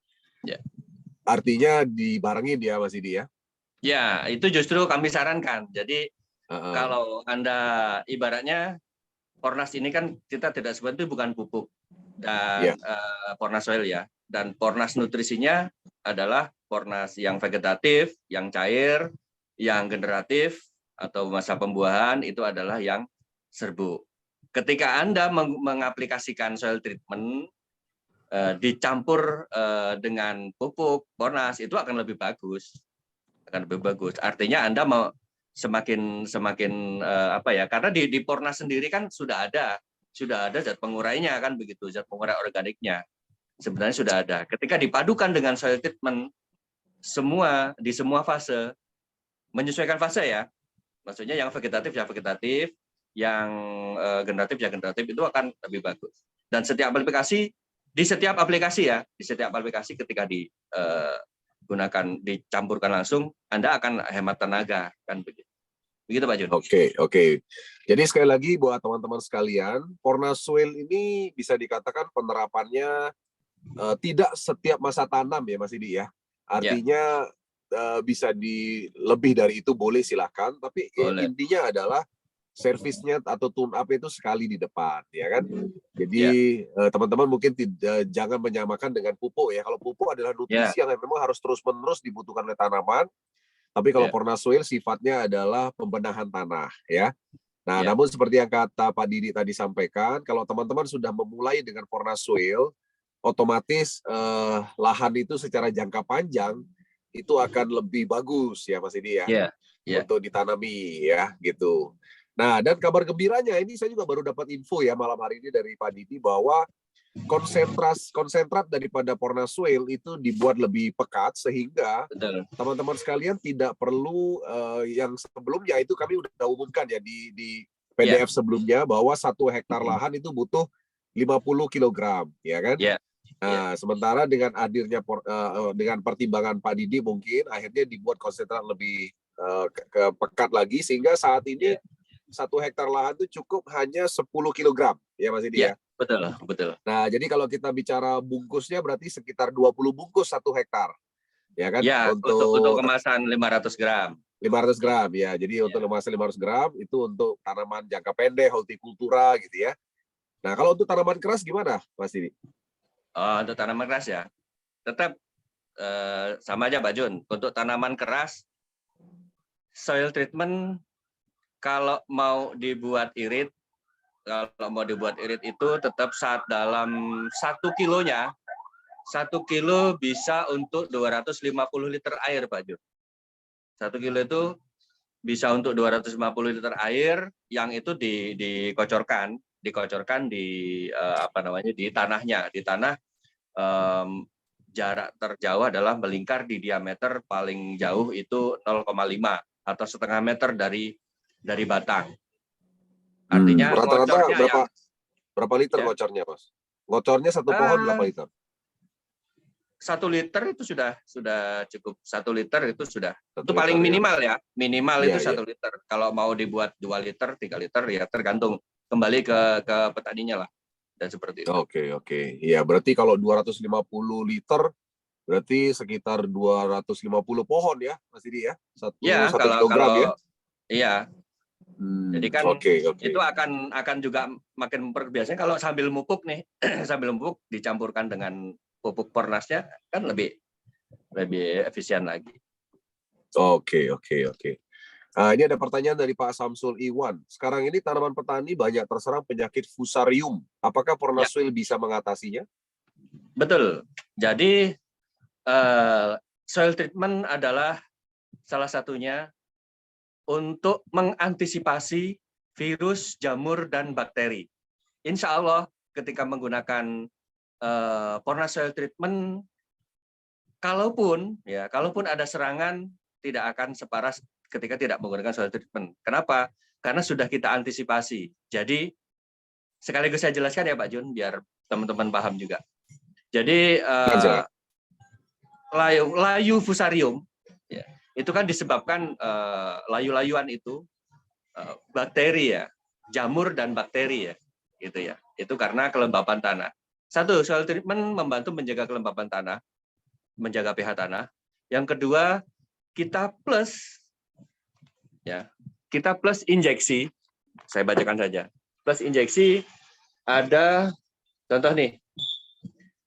Artinya dibarengin dia Mas Didi ya. Ya, itu justru kami sarankan. Jadi kalau Anda ibaratnya Pornas ini kan kita tidak sebut itu bukan pupuk dan Pornas Soil ya. Dan Pornas nutrisinya adalah Pornas yang vegetatif, yang cair, yang generatif atau masa pembuahan itu adalah yang serbuk. Ketika Anda mengaplikasikan soil treatment dicampur dengan pupuk Pornas itu akan lebih bagus. Artinya Anda mau semakin apa ya? Karena di Pornas sendiri kan sudah ada zat pengurainya kan begitu, zat pengurai organiknya. Sebenarnya sudah ada. Ketika dipadukan dengan soil treatment di semua fase menyesuaikan fase ya. Maksudnya yang vegetatif ya vegetatif, yang generatif ya generatif itu akan lebih bagus. Dan di setiap aplikasi ketika dicampurkan langsung, Anda akan hemat tenaga, kan begitu. Begitu Pak Jun. Oke. Jadi sekali lagi buat teman-teman sekalian, Porna Soil ini bisa dikatakan penerapannya tidak setiap masa tanam ya Mas Didi ya. Artinya bisa lebih dari itu boleh silakan, tapi intinya adalah servisnya atau tune up itu sekali di depan, ya kan? Jadi teman-teman mungkin jangan menyamakan dengan pupuk ya. Kalau pupuk adalah nutrisi yang memang harus terus-menerus dibutuhkan oleh tanaman, tapi kalau Porna Soil sifatnya adalah pembenahan tanah ya. Nah, namun seperti yang kata Pak Didi tadi sampaikan, kalau teman-teman sudah memulai dengan Porna Soil, otomatis lahan itu secara jangka panjang itu akan lebih bagus ya Mas Didi ya, untuk ditanami ya gitu. Nah, dan kabar gembiranya ini saya juga baru dapat info ya malam hari ini dari Pak Didi bahwa konsentrat daripada Porna Soil itu dibuat lebih pekat sehingga teman-teman sekalian tidak perlu yang sebelumnya itu kami udah umumkan ya di PDF sebelumnya bahwa 1 hektar lahan itu butuh 50 kg ya kan. Nah, sementara dengan hadirnya dengan pertimbangan Pak Didi mungkin akhirnya dibuat konsentrat lebih pekat lagi sehingga saat ini 1 hektar lahan itu cukup hanya 10 kg ya Mas Didi ya. Betul. Nah, jadi kalau kita bicara bungkusnya berarti sekitar 20 bungkus 1 hektar. Ya kan? Ya, untuk kemasan 500 gram. 500 gram ya. Jadi untuk kemasan 500 gram itu untuk tanaman jangka pendek, hortikultura gitu ya. Nah, kalau untuk tanaman keras gimana, Mas Didi? Untuk tanaman keras ya, tetap sama aja Pak Jun. Untuk tanaman keras, soil treatment kalau mau dibuat irit itu tetap dalam 1 kilonya, 1 kilo bisa untuk 250 liter air Pak Jun. 1 kilo itu bisa untuk 250 liter air yang itu dikocorkan di di tanahnya. Di tanah jarak terjauh adalah melingkar di diameter paling jauh itu 0,5 atau setengah meter dari batang. Artinya rata-rata berapa liter ngocornya, Mas? Ngocornya 1 pohon berapa liter? 1 liter itu sudah cukup. 1 liter itu sudah. Itu paling minimal ya. Minimal itu 1 liter. Kalau mau dibuat 2 liter, 3 liter ya tergantung kembali ke petaninya lah. Dan seperti itu. Oke. Ya, berarti kalau 250 liter berarti sekitar 250 pohon ya, Mas Didi ya? 1 kilogram ya? Iya. Jadi kan itu akan juga makin memperbiasakan kalau sambil mupuk nih, sambil mupuk dicampurkan dengan pupuk pornasnya kan lebih efisien lagi. Oke. Nah, ini ada pertanyaan dari Pak Samsul Iwan. Sekarang ini tanaman petani banyak terserang penyakit fusarium. Apakah Porna Soil bisa mengatasinya? Betul. Jadi soil treatment adalah salah satunya untuk mengantisipasi virus, jamur, dan bakteri. Insya Allah ketika menggunakan Porna Soil Treatment, kalaupun ada serangan tidak akan separah ketika tidak menggunakan soil treatment. Kenapa? Karena sudah kita antisipasi. Jadi sekaligus saya jelaskan ya Pak Jun, biar teman-teman paham juga. Jadi layu fusarium itu kan disebabkan layu-layuan itu bakteri ya, jamur dan bakteri ya, gitu ya. Itu karena kelembapan tanah. 1, soil treatment membantu menjaga kelembapan tanah, menjaga pH tanah. Yang kedua, kita plus injeksi. Saya bacakan saja. Plus injeksi ada contoh nih.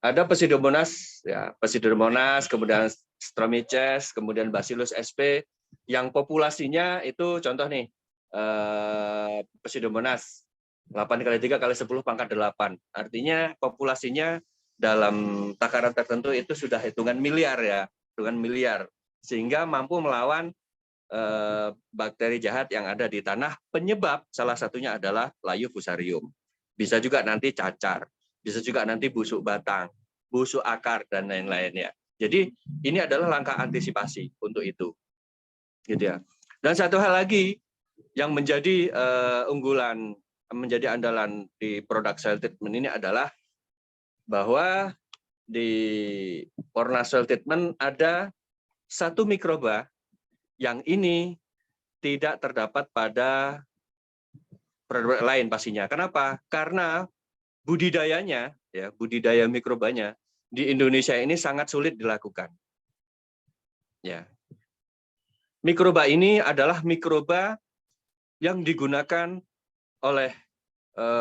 Ada Pseudomonas, kemudian Stromyces, kemudian Bacillus sp yang populasinya itu contoh nih. Pseudomonas 8x3 × 10⁻8. Artinya populasinya dalam takaran tertentu itu sudah hitungan miliar ya, sehingga mampu melawan bakteri jahat yang ada di tanah. Penyebab salah satunya adalah layu fusarium. Bisa juga nanti cacar, bisa juga nanti busuk batang, busuk akar dan lain-lainnya. Jadi ini adalah langkah antisipasi untuk itu, gitu ya. Dan satu hal lagi yang menjadi unggulan, menjadi andalan di produk soil treatment ini adalah bahwa di Porna Soil Treatment ada satu mikroba yang ini tidak terdapat pada produk lain pastinya. Kenapa? Karena budidayanya, ya, budidaya mikrobanya di Indonesia ini sangat sulit dilakukan. Ya. Mikroba ini adalah mikroba yang digunakan oleh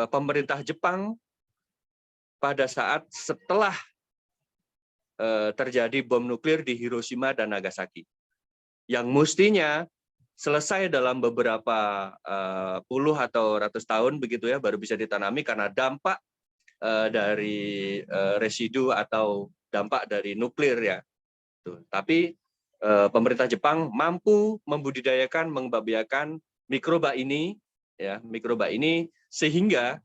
pemerintah Jepang pada saat setelah terjadi bom nuklir di Hiroshima dan Nagasaki. Yang mestinya selesai dalam beberapa puluh atau ratus tahun begitu ya, baru bisa ditanami karena dampak dari residu atau dampak dari nuklir ya. Tuh. Tapi pemerintah Jepang mampu membudidayakan, mengembangbiakan mikroba ini, ya, mikroba ini sehingga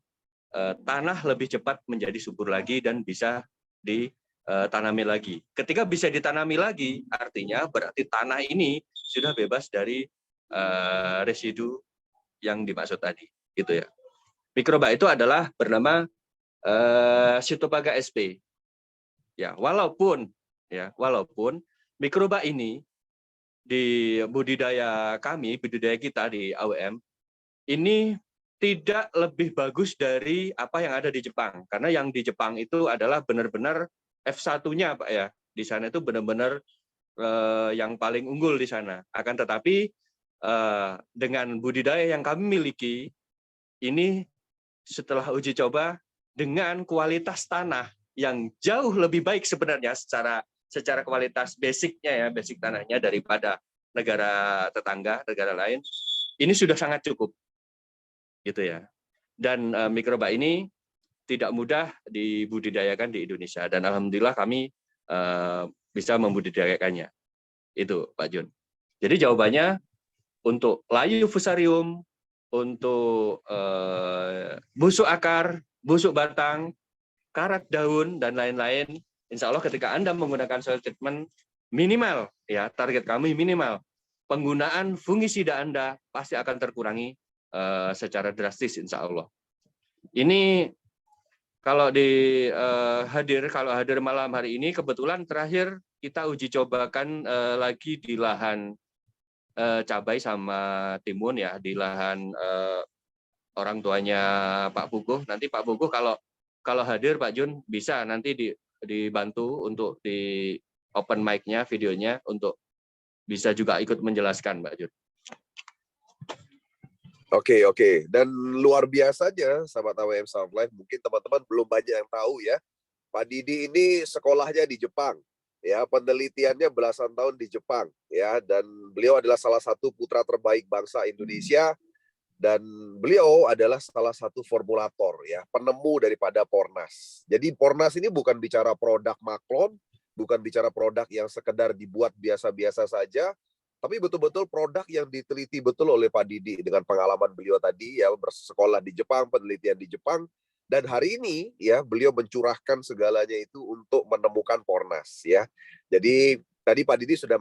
tanah lebih cepat menjadi subur lagi dan bisa ditanami lagi. Ketika bisa ditanami lagi, artinya berarti tanah ini sudah bebas dari residu yang dimaksud tadi, gitu ya. Mikroba itu adalah bernama Cytophaga sp. Ya, walaupun mikroba ini di budidaya kami, budidaya kita di AWM ini tidak lebih bagus dari apa yang ada di Jepang, karena yang di Jepang itu adalah benar-benar F1-nya, Pak ya. Di sana itu benar-benar yang paling unggul di sana. Akan tetapi dengan budidaya yang kami miliki ini setelah uji coba dengan kualitas tanah yang jauh lebih baik sebenarnya secara kualitas basicnya ya, basic tanahnya daripada negara tetangga, negara lain, ini sudah sangat cukup, gitu ya. Dan mikroba ini tidak mudah dibudidayakan di Indonesia dan alhamdulillah kami bisa membudidayakannya. Itu Pak Jun. Jadi jawabannya untuk layu fusarium, untuk busuk akar, busuk batang, karat daun dan lain-lain, insya Allah ketika Anda menggunakan soil treatment minimal, ya target kami minimal, penggunaan fungisida Anda pasti akan terkurangi secara drastis, insya Allah. Ini kalau hadir malam hari ini kebetulan terakhir kita uji cobakan lagi di lahan cabai sama timun ya, di lahan orang tuanya Pak Puguh. Nanti Pak Puguh kalau hadir Pak Jun bisa nanti dibantu untuk di open mic-nya, videonya untuk bisa juga ikut menjelaskan Pak Jun. Oke. Dan luar biasanya, sahabat AWM Sound Life, mungkin teman-teman belum banyak yang tahu ya. Pak Didi ini sekolahnya di Jepang, ya, penelitiannya belasan tahun di Jepang, ya, dan beliau adalah salah satu putra terbaik bangsa Indonesia, dan beliau adalah salah satu formulator, ya, penemu daripada Pornas. Jadi Pornas ini bukan bicara produk maklon, bukan bicara produk yang sekedar dibuat biasa-biasa saja, tapi betul-betul produk yang diteliti betul oleh Pak Didi dengan pengalaman beliau tadi ya, bersekolah di Jepang, penelitian di Jepang, dan hari ini ya beliau mencurahkan segalanya itu untuk menemukan Pornas ya. Jadi tadi Pak Didi sudah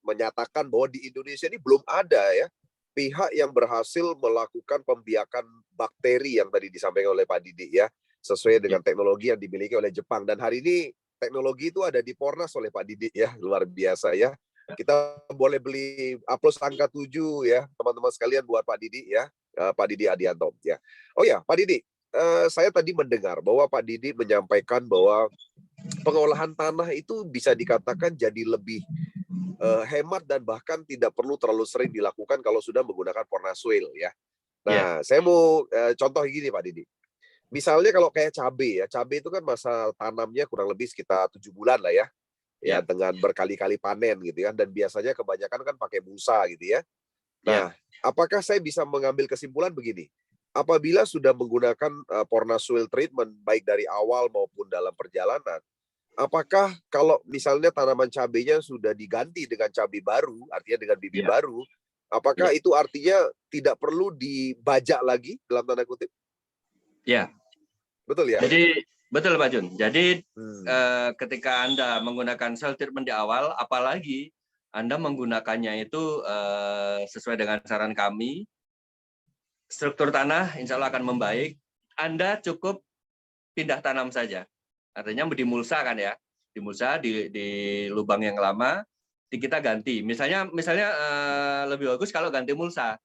menyatakan bahwa di Indonesia ini belum ada ya pihak yang berhasil melakukan pembiakan bakteri yang tadi disampaikan oleh Pak Didi ya, sesuai dengan teknologi yang dimiliki oleh Jepang. Dan hari ini teknologi itu ada di Pornas oleh Pak Didi ya, luar biasa ya. Kita boleh beli Aplus angka 7 ya, teman-teman sekalian buat Pak Didi ya, Pak Didi Adianto ya. Oh ya, Pak Didi, saya tadi mendengar bahwa Pak Didi menyampaikan bahwa pengolahan tanah itu bisa dikatakan jadi lebih hemat dan bahkan tidak perlu terlalu sering dilakukan kalau sudah menggunakan Pornas Soil ya. Nah, saya mau contoh gini Pak Didi. Misalnya kalau kayak cabai ya, cabai itu kan masa tanamnya kurang lebih sekitar 7 bulan lah ya. Ya, dengan berkali-kali panen gitu kan, dan biasanya kebanyakan kan pakai busa gitu ya. Nah, apakah saya bisa mengambil kesimpulan begini? Apabila sudah menggunakan Pornas Soil Treatment baik dari awal maupun dalam perjalanan, apakah kalau misalnya tanaman cabainya sudah diganti dengan cabai baru, artinya dengan bibit baru, apakah itu artinya tidak perlu dibajak lagi dalam tanda kutip? Ya. Betul ya? Jadi betul Pak Jun. Jadi ketika Anda menggunakan soil treatment di awal, apalagi Anda menggunakannya itu sesuai dengan saran kami, struktur tanah insya Allah akan membaik. Anda cukup pindah tanam saja. Artinya dimulsa kan ya, dimulsa di lubang yang lama. kita ganti. Misalnya lebih bagus kalau ganti mulsa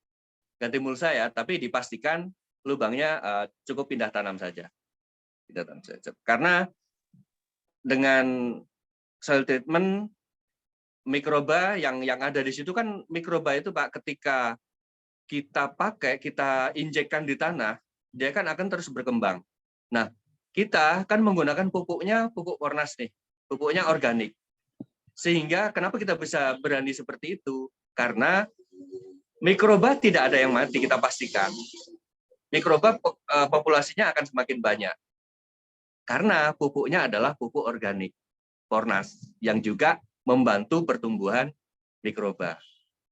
ya, tapi dipastikan lubangnya cukup pindah tanam saja. Karena dengan soil treatment, mikroba yang ada di situ kan, mikroba itu Pak, ketika kita pakai, kita injekkan di tanah, dia kan akan terus berkembang. Nah, kita kan menggunakan pupuknya pupuk Pornas nih, pupuknya organik. Sehingga kenapa kita bisa berani seperti itu? Karena mikroba tidak ada yang mati, kita pastikan. Mikroba populasinya akan semakin banyak. Karena pupuknya adalah pupuk organik, Pornas, yang juga membantu pertumbuhan mikroba.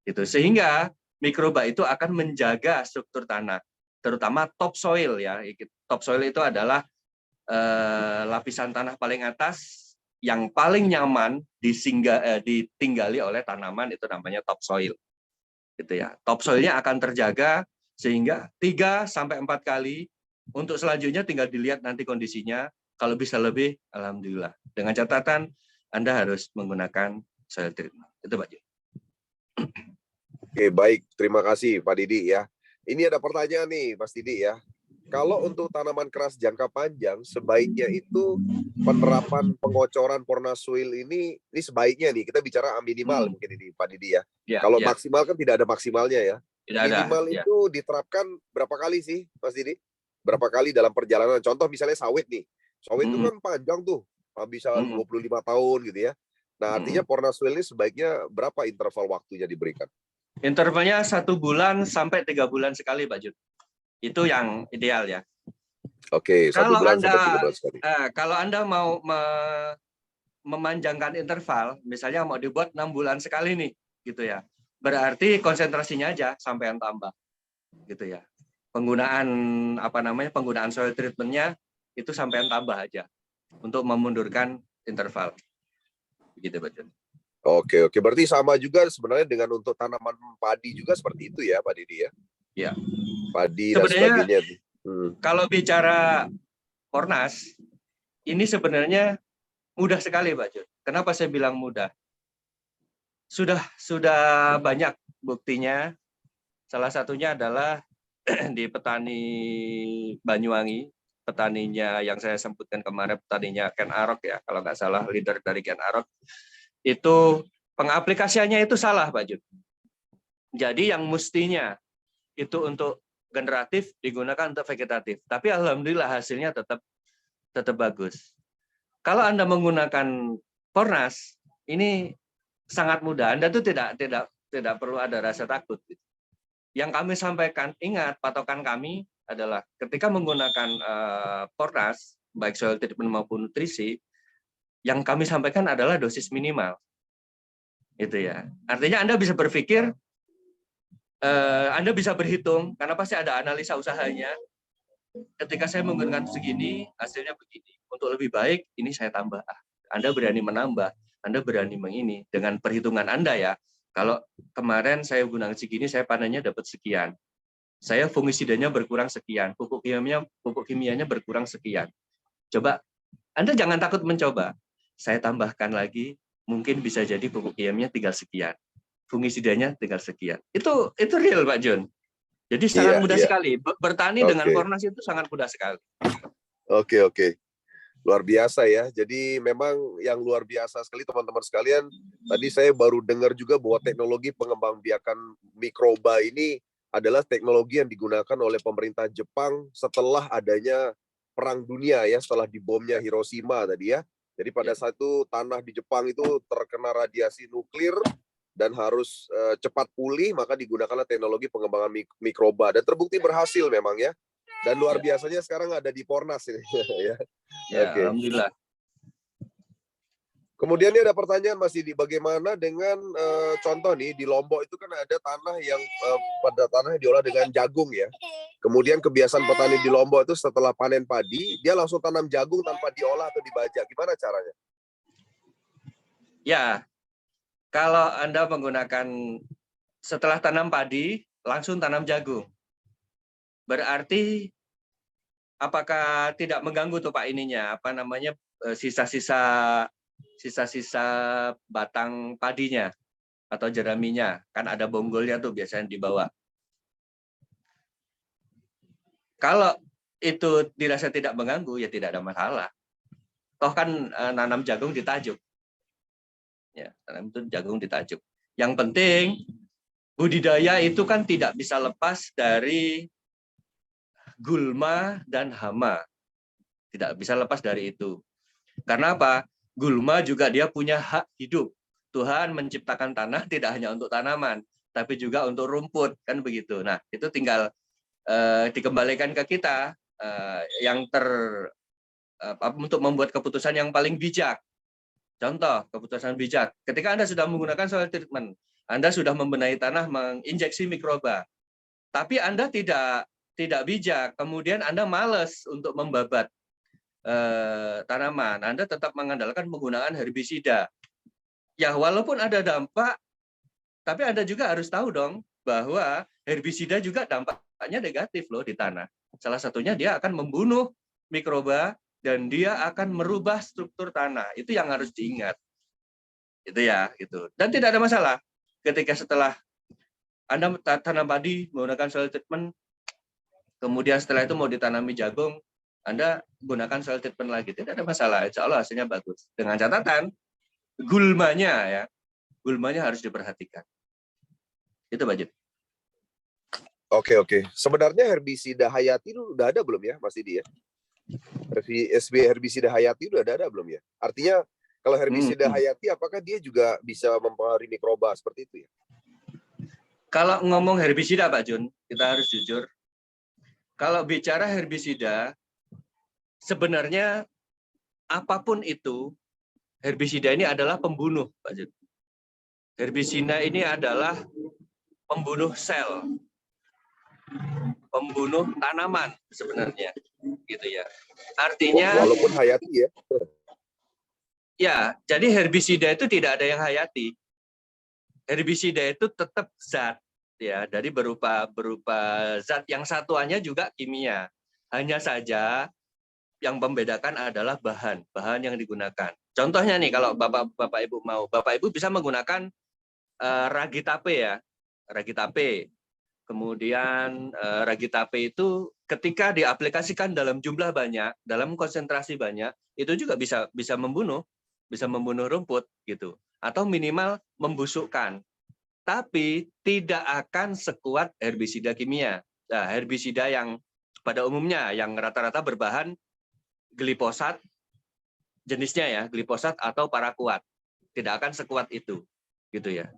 Gitu. Sehingga mikroba itu akan menjaga struktur tanah, terutama topsoil ya. Topsoil itu adalah lapisan tanah paling atas yang paling nyaman ditinggali oleh tanaman, itu namanya topsoil. Gitu ya. Topsoilnya akan terjaga sehingga 3-4 kali. Untuk selanjutnya tinggal dilihat nanti kondisinya. Kalau bisa lebih, alhamdulillah. Dengan catatan Anda harus menggunakan soil treatment. Itu Pak Jun. Oke, baik. Terima kasih Pak Didi ya. Ini ada pertanyaan nih Mas Didi ya. Kalau untuk tanaman keras jangka panjang, sebaiknya itu penerapan pengocoran Pornas soil ini sebaiknya nih, kita bicara minimal mungkin ini Pak Didi ya. Kalau maksimal kan tidak ada maksimalnya ya. Tidak minimal ada, itu diterapkan berapa kali sih Mas Didi? Berapa kali dalam perjalanan? Contoh misalnya sawit nih. Sawit itu kan panjang tuh, bisa 25 tahun gitu ya. Nah, artinya Pornas soil ini sebaiknya berapa interval waktunya diberikan? Intervalnya 1 bulan sampai 3 bulan sekali, Pak Jun. Itu yang ideal ya. Oke, 1 bulan sampai 3 bulan sekali. Kalau Anda mau memanjangkan interval, misalnya mau dibuat 6 bulan sekali nih, gitu ya. Berarti konsentrasinya aja sampai yang tambah, gitu ya. Penggunaan soil treatment-nya itu sampai yang tambah aja untuk memundurkan interval. Begitu, Pak Jun. Oke, berarti sama juga sebenarnya dengan untuk tanaman padi juga seperti itu ya, Pak Didi ya? Ya. Padi dan sebagainya. Kalau bicara Pornas, ini sebenarnya mudah sekali, Pak Jun. Kenapa saya bilang mudah? Sudah banyak buktinya. Salah satunya adalah di petani Banyuwangi, petaninya yang saya sebutkan kemarin, petaninya Ken Arok ya, kalau nggak salah, leader dari Ken Arok. Itu pengaplikasiannya itu salah, Pak Jun. Jadi yang mestinya itu untuk generatif digunakan untuk vegetatif. Tapi alhamdulillah hasilnya tetap bagus. Kalau Anda menggunakan Pornas, ini sangat mudah. Anda tuh tidak perlu ada rasa takut. Yang kami sampaikan, ingat patokan kami adalah ketika menggunakan Pornas, baik soil treatment maupun nutrisi, yang kami sampaikan adalah dosis minimal. Itu ya. Artinya Anda bisa berpikir, Anda bisa berhitung, karena pasti ada analisa usahanya. Ketika saya menggunakan segini, hasilnya begini. Untuk lebih baik, ini saya tambah. Anda berani menambah, Anda berani mengini. Dengan perhitungan Anda ya, kalau kemarin saya gunakan segini, saya panennya dapat sekian. Saya fungisidanya berkurang sekian, pupuk kimianya berkurang sekian. Coba, Anda jangan takut mencoba. Saya tambahkan lagi, mungkin bisa jadi pupuk kimianya tinggal sekian. Fungisidanya tinggal sekian. Itu real, Pak John. Jadi sangat mudah sekali. Bertani dengan Pornas itu sangat mudah sekali. Oke. Luar biasa ya. Jadi memang yang luar biasa sekali teman-teman sekalian. Tadi saya baru dengar juga bahwa teknologi pengembangbiakan mikroba ini adalah teknologi yang digunakan oleh pemerintah Jepang setelah adanya Perang Dunia ya, setelah dibomnya Hiroshima tadi ya. Jadi pada saat itu tanah di Jepang itu terkena radiasi nuklir dan harus cepat pulih, maka digunakanlah teknologi pengembangan mikroba dan terbukti berhasil memang ya. Dan luar biasanya sekarang ada di Pornas ini ya. Oke. Alhamdulillah. Kemudian ini ada pertanyaan Mas Didi, bagaimana dengan contoh nih di Lombok itu kan ada tanah yang pada tanah diolah dengan jagung ya. Kemudian kebiasaan petani di Lombok itu setelah panen padi, dia langsung tanam jagung tanpa diolah atau dibajak. Gimana caranya? Ya, kalau Anda menggunakan setelah tanam padi, langsung tanam jagung. Berarti apakah tidak mengganggu tuh Pak ininya, sisa-sisa sisa-sisa batang padinya atau jeraminya, kan ada bonggolnya tuh biasanya di bawah. Kalau itu dirasa tidak mengganggu, ya tidak ada masalah. Toh kan nanam jagung di tajuk. Ya, tanam itu jagung di tajuk. Yang penting budidaya itu kan tidak bisa lepas dari gulma dan hama. Tidak bisa lepas dari itu. Karena apa? Gulma juga dia punya hak hidup. Tuhan menciptakan tanah tidak hanya untuk tanaman, tapi juga untuk rumput, kan begitu. Nah, itu tinggal dikembalikan ke kita yang untuk membuat keputusan yang paling bijak. Contoh, keputusan bijak. Ketika Anda sudah menggunakan soil treatment, Anda sudah membenahi tanah, menginjeksi mikroba. Tapi Anda tidak bijak, kemudian Anda malas untuk membabat tanaman. Anda tetap mengandalkan penggunaan herbisida. Ya, walaupun ada dampak, tapi Anda juga harus tahu dong bahwa herbisida juga dampaknya negatif loh di tanah. Salah satunya dia akan membunuh mikroba dan dia akan merubah struktur tanah. Itu yang harus diingat. Itu ya, gitu. Dan tidak ada masalah ketika setelah Anda tanam padi menggunakan soil treatment, kemudian setelah itu mau ditanami jagung, Anda gunakan soil treatment lagi. Tidak ada masalah, insya Allah hasilnya bagus. Dengan catatan, gulmanya harus diperhatikan. Itu Pak Jun. Oke. Sebenarnya herbisida hayati itu udah ada belum ya, Mas Didi ya? Herbisida hayati itu udah ada belum ya? Artinya kalau herbisida hayati, apakah dia juga bisa mempengaruhi mikroba seperti itu ya? Kalau ngomong herbisida Pak Jun, kita harus jujur. Kalau bicara herbisida, sebenarnya apapun itu, herbisida ini adalah pembunuh, Pak Jun. Herbisida ini adalah pembunuh sel, pembunuh tanaman sebenarnya, gitu ya. Artinya, walaupun hayati ya. Ya, jadi herbisida itu tidak ada yang hayati. Herbisida itu tetap zat, ya, dari berupa zat yang satuannya juga kimia. Hanya saja yang membedakan adalah bahan yang digunakan. Contohnya nih, kalau Bapak Ibu mau, Bapak Ibu bisa menggunakan ragi tape ya, ragi tape. Kemudian ragi tape itu ketika diaplikasikan dalam jumlah banyak, dalam konsentrasi banyak, itu juga bisa membunuh rumput gitu, atau minimal membusukkan. Tapi tidak akan sekuat herbisida kimia. Nah, herbisida yang pada umumnya yang rata-rata berbahan glifosat jenisnya ya, glifosat atau paraquat. Tidak akan sekuat itu, gitu ya.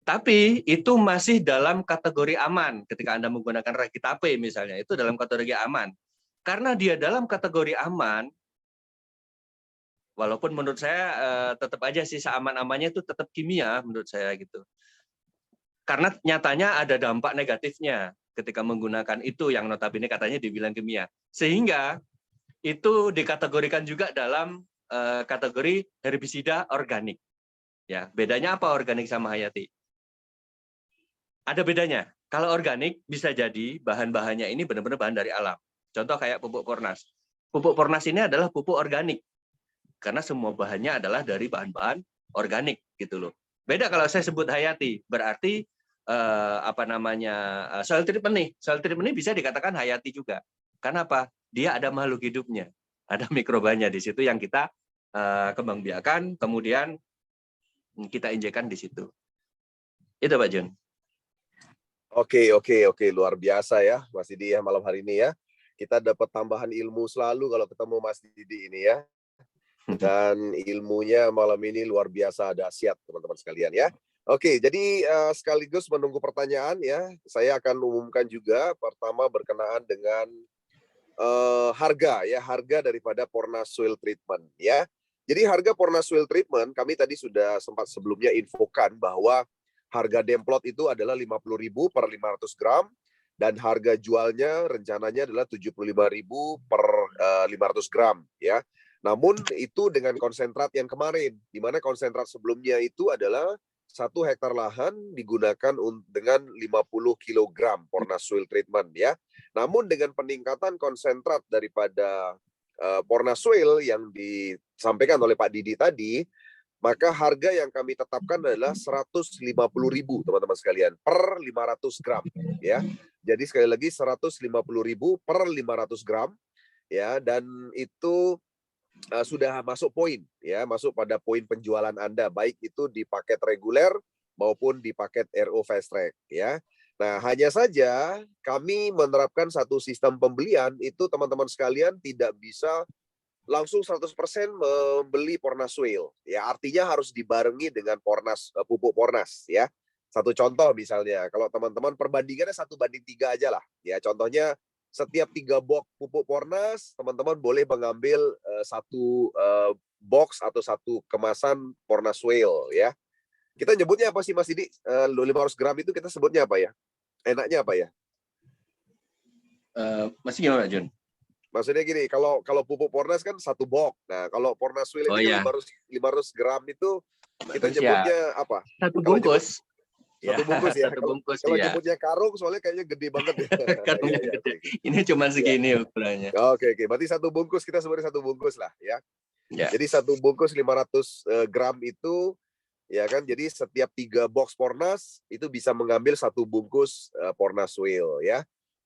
Tapi itu masih dalam kategori aman ketika Anda menggunakan ragi tape misalnya, itu dalam kategori aman. Karena dia dalam kategori aman, walaupun menurut saya tetap aja sisa aman-amannya itu tetap kimia menurut saya gitu. Karena nyatanya ada dampak negatifnya ketika menggunakan itu yang notabene katanya dibilang kimia. Sehingga itu dikategorikan juga dalam kategori herbisida organik. Ya, bedanya apa organik sama hayati? Ada bedanya. Kalau organik bisa jadi bahan-bahannya ini benar-benar bahan dari alam. Contoh kayak pupuk pornas. Pupuk pornas ini adalah pupuk organik karena semua bahannya adalah dari bahan-bahan organik gitu loh. Beda kalau saya sebut hayati, berarti soil treatment nih. Soil treatment ini bisa dikatakan hayati juga. Karena apa? Dia ada makhluk hidupnya, ada mikrobanya di situ yang kita kembangbiakan, kemudian kita injekkan di situ. Itu Pak Jun. Oke, luar biasa ya Mas Didi ya malam hari ini ya. Kita dapat tambahan ilmu selalu kalau ketemu Mas Didi ini ya. Dan ilmunya malam ini luar biasa dahsyat teman-teman sekalian ya. Oke, jadi sekaligus menunggu pertanyaan ya. Saya akan umumkan juga pertama berkenaan dengan harga daripada Pornas Soil Treatment ya. Jadi harga Pornas Soil Treatment kami tadi sudah sempat sebelumnya infokan bahwa harga demplot itu adalah 50.000 per 500 gram dan harga jualnya rencananya adalah 75.000 per 500 gram ya. Namun itu dengan konsentrat yang kemarin, di mana konsentrat sebelumnya itu adalah 1 hektar lahan digunakan dengan 50 kg Pornas Soil Treatment ya. Namun dengan peningkatan konsentrat daripada Pornas Soil yang disampaikan oleh Pak Didi tadi, maka harga yang kami tetapkan adalah 150.000 teman-teman sekalian per 500 gram ya. Jadi sekali lagi 150.000 per 500 gram ya, dan itu sudah masuk poin ya, masuk pada poin penjualan Anda baik itu di paket reguler maupun di paket RO Fast Track ya. Nah, hanya saja kami menerapkan satu sistem pembelian itu teman-teman sekalian tidak bisa langsung 100% membeli Pornas Soil. Ya, artinya harus dibarengi dengan pupuk Pornas ya. Satu contoh misalnya, kalau teman-teman perbandingannya 1:3 aja lah. Ya, contohnya setiap 3 box pupuk Pornas, teman-teman boleh mengambil satu box atau satu kemasan Pornas Soil ya. Kita nyebutnya apa sih Mas Didi? 500 gram itu kita sebutnya apa ya? Enaknya apa ya? Masih gimana, Jun? Maksudnya gini, kalau pupuk Pornas kan satu box. Nah, kalau Pornas Soil Oh ini iya, kan 500 gram itu kita bagus ya. nyebutnya apa? Satu Kalau bungkus. satu bungkus ya. Satu bungkus Kalau ya. nyebutnya karung soalnya kayaknya gede banget ya. Karungnya Ya, gede. oke. Ini cuma segini ukurannya. Oke. Berarti satu bungkus, kita sebutnya satu bungkus lah ya. Ya. Jadi satu bungkus 500 gram itu ya kan, jadi setiap 3 box Pornas itu bisa mengambil satu bungkus Pornas Soil ya.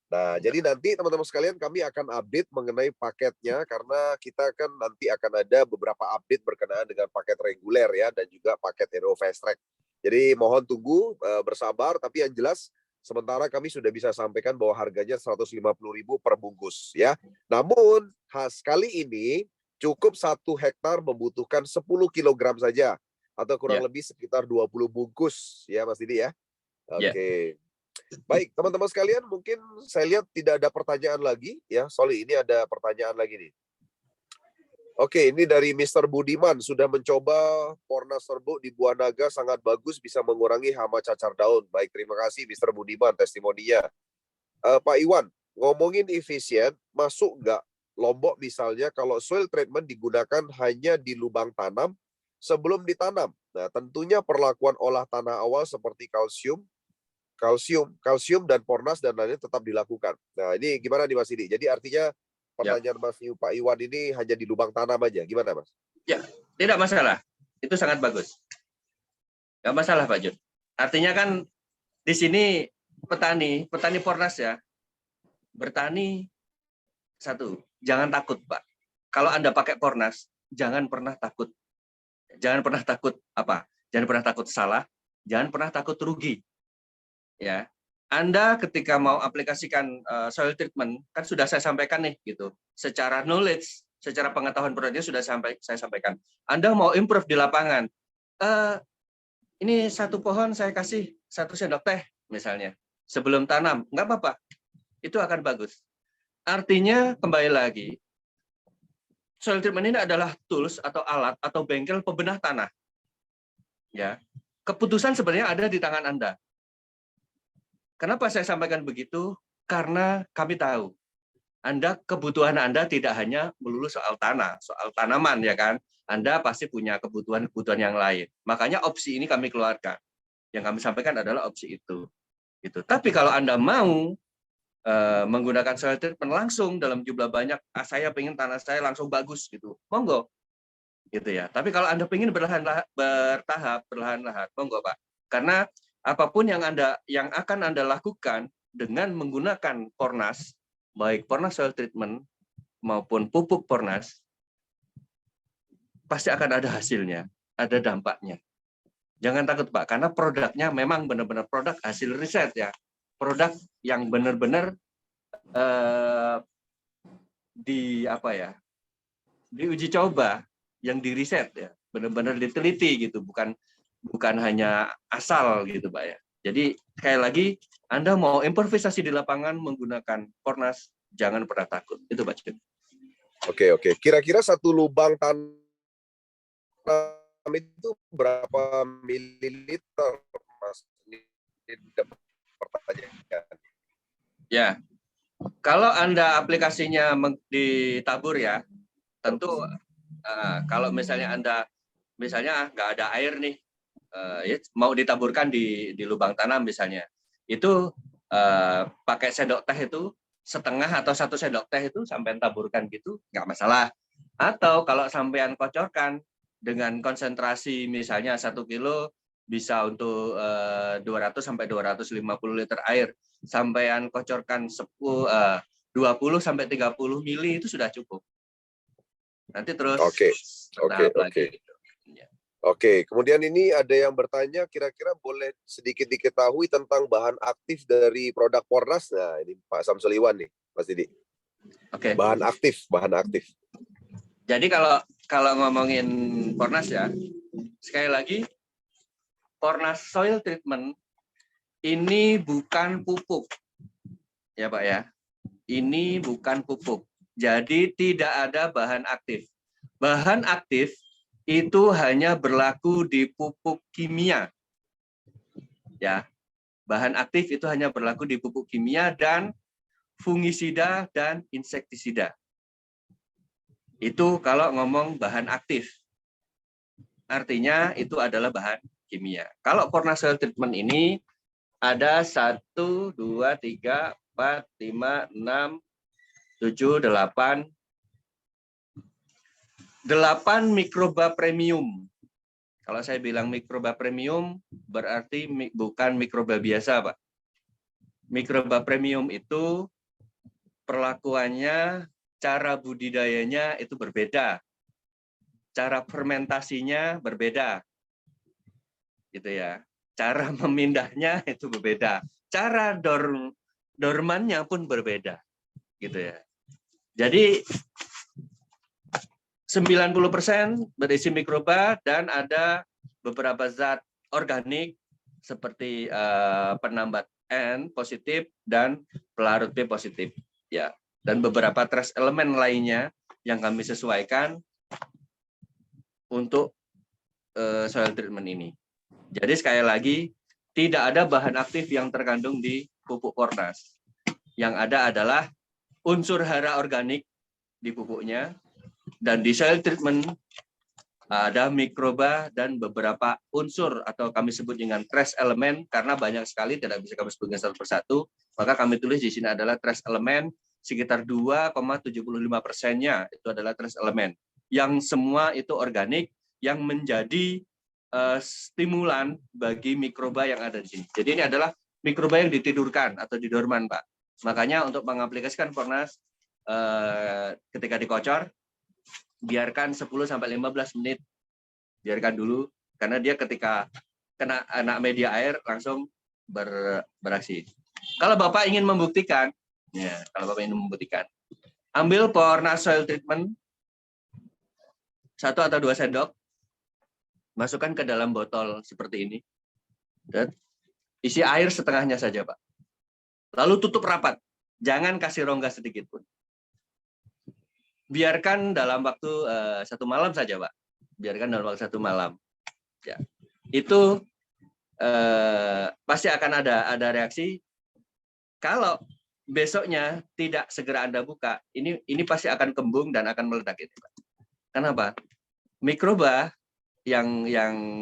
Nah, jadi nanti teman-teman sekalian kami akan update mengenai paketnya karena kita kan nanti akan ada beberapa update berkenaan dengan paket reguler ya dan juga paket Hero Fast Track. Jadi mohon tunggu, bersabar, tapi yang jelas sementara kami sudah bisa sampaikan bahwa harganya 150.000 per bungkus ya. Namun kali ini cukup 1 hektar membutuhkan 10 kilogram saja atau kurang lebih sekitar 20 bungkus ya Mas Didi ya. Oke. Baik, teman-teman sekalian, mungkin saya lihat tidak ada pertanyaan lagi ya. Sorry, ini ada pertanyaan lagi nih. Oke, ini dari Mr. Budiman, sudah mencoba Pornas Turbo di Buah Naga, sangat bagus, bisa mengurangi hama cacar daun. Baik, terima kasih Mr. Budiman testimoninya. Pak Iwan, ngomongin efisien, masuk nggak Lombok misalnya kalau soil treatment digunakan hanya di lubang tanam sebelum ditanam? Nah, tentunya perlakuan olah tanah awal seperti kalsium dan Pornas dan lainnya tetap dilakukan. Nah, ini gimana nih Mas Didi? Jadi artinya pertanyaan Pak Iwan ini hanya di lubang tanam aja. Gimana Mas? Ya, tidak masalah. Itu sangat bagus. Nggak masalah Pak Jun. Artinya kan di sini petani Pornas ya, bertani satu, jangan takut Pak. Kalau Anda pakai Pornas, jangan pernah takut. Jangan pernah takut apa? Jangan pernah takut salah, jangan pernah takut rugi. Ya, Anda ketika mau aplikasikan soil treatment kan sudah saya sampaikan nih gitu. Secara knowledge, secara pengetahuan produknya sudah saya sampaikan. Anda mau improve di lapangan, ini satu pohon saya kasih 1 sendok teh misalnya sebelum tanam, nggak apa-apa, itu akan bagus. Artinya kembali lagi, soil treatment ini adalah tools atau alat atau bengkel pembenah tanah. Ya, keputusan sebenarnya ada di tangan Anda. Kenapa saya sampaikan begitu? Karena kami tahu kebutuhan Anda tidak hanya melulu soal tanah, soal tanaman ya kan. Anda pasti punya kebutuhan yang lain. Makanya opsi ini kami keluarkan. Yang kami sampaikan adalah opsi itu. Gitu. Tapi kalau Anda mau menggunakan soil treatment langsung dalam jumlah banyak, saya pengen tanah saya langsung bagus gitu, monggo. Gitu ya. Tapi kalau Anda pengen bertahap, perlahan-lahan, monggo Pak. Karena apapun yang akan Anda lakukan dengan menggunakan Pornas, baik Pornas soil treatment maupun pupuk Pornas, pasti akan ada hasilnya, ada dampaknya. Jangan takut Pak, karena produknya memang benar-benar produk hasil riset ya, produk yang benar-benar diuji coba, yang diriset ya, benar-benar diteliti gitu, bukan hanya asal gitu Pak ya. Jadi sekali lagi, Anda mau improvisasi di lapangan menggunakan Pornas, jangan pernah takut. Itu Pak Cun. Oke. Kira-kira satu lubang tanam itu berapa mililiter, Mas? Ini pertanyaan. Ya, kalau Anda aplikasinya ditabur ya, tentu kalau misalnya Anda nggak ada air nih, mau ditaburkan di lubang tanam misalnya, itu pakai sendok teh itu setengah atau 1 sendok teh itu sampean taburkan gitu, nggak masalah. Atau kalau sampean kocorkan dengan konsentrasi misalnya 1 kilo bisa untuk 200 sampai 250 liter air. Sampean kocorkan 20 sampai 30 mili itu sudah cukup. Nanti terus Oke. bertahap lagi. Oke, kemudian ini ada yang bertanya, kira-kira boleh sedikit diketahui tentang bahan aktif dari produk Pornas? Nah, ini Pak Samsul Iwan nih, Mas Didi. Oke. Bahan aktif. Jadi kalau ngomongin Pornas ya, sekali lagi Pornas soil treatment ini bukan pupuk, ya Pak ya. Ini bukan pupuk. Jadi tidak ada bahan aktif. Bahan aktif itu hanya berlaku di pupuk kimia. Ya. Bahan aktif itu hanya berlaku di pupuk kimia dan fungisida dan insektisida. Itu kalau ngomong bahan aktif. Artinya itu adalah bahan kimia. Kalau Pornas soil treatment ini ada 1, 2, 3, 4, 5, 6, 7, 8 mikroba premium. Kalau saya bilang mikroba premium, berarti bukan mikroba biasa, Pak. Mikroba premium itu perlakuannya, cara budidayanya itu berbeda. Cara fermentasinya berbeda. Gitu ya. Cara memindahnya itu berbeda. Cara dormannya pun berbeda. Gitu ya. Jadi 90% berisi mikroba dan ada beberapa zat organik seperti penambat N positif dan pelarut B positif, ya. Dan beberapa trace elemen lainnya yang kami sesuaikan untuk soil treatment ini. Jadi sekali lagi tidak ada bahan aktif yang terkandung di pupuk Pornas. Yang ada adalah unsur hara organik di pupuknya. Dan di soil treatment ada mikroba dan beberapa unsur atau kami sebut dengan trace elemen karena banyak sekali tidak bisa kami sebutkan satu persatu, maka kami tulis di sini adalah trace elemen sekitar 2,75%-nya itu adalah trace elemen yang semua itu organik yang menjadi stimulan bagi mikroba yang ada di sini. Jadi ini adalah mikroba yang ditidurkan atau didorman, Pak. Makanya untuk mengaplikasikan Pornas ketika dikocor biarkan 10-15 menit, biarkan dulu, karena dia ketika kena media air langsung beraksi. Kalau Bapak ingin membuktikan, ambil Pornas soil treatment 1 atau 2 sendok, masukkan ke dalam botol seperti ini, dan isi air setengahnya saja, Pak. Lalu tutup rapat, jangan kasih rongga sedikit pun. Biarkan dalam waktu 1 malam saja, Pak. Biarkan dalam waktu 1 malam. Ya. Itu pasti akan ada reaksi. Kalau besoknya tidak segera Anda buka, ini pasti akan kembung dan akan meledak itu, Pak. Kenapa? Mikroba yang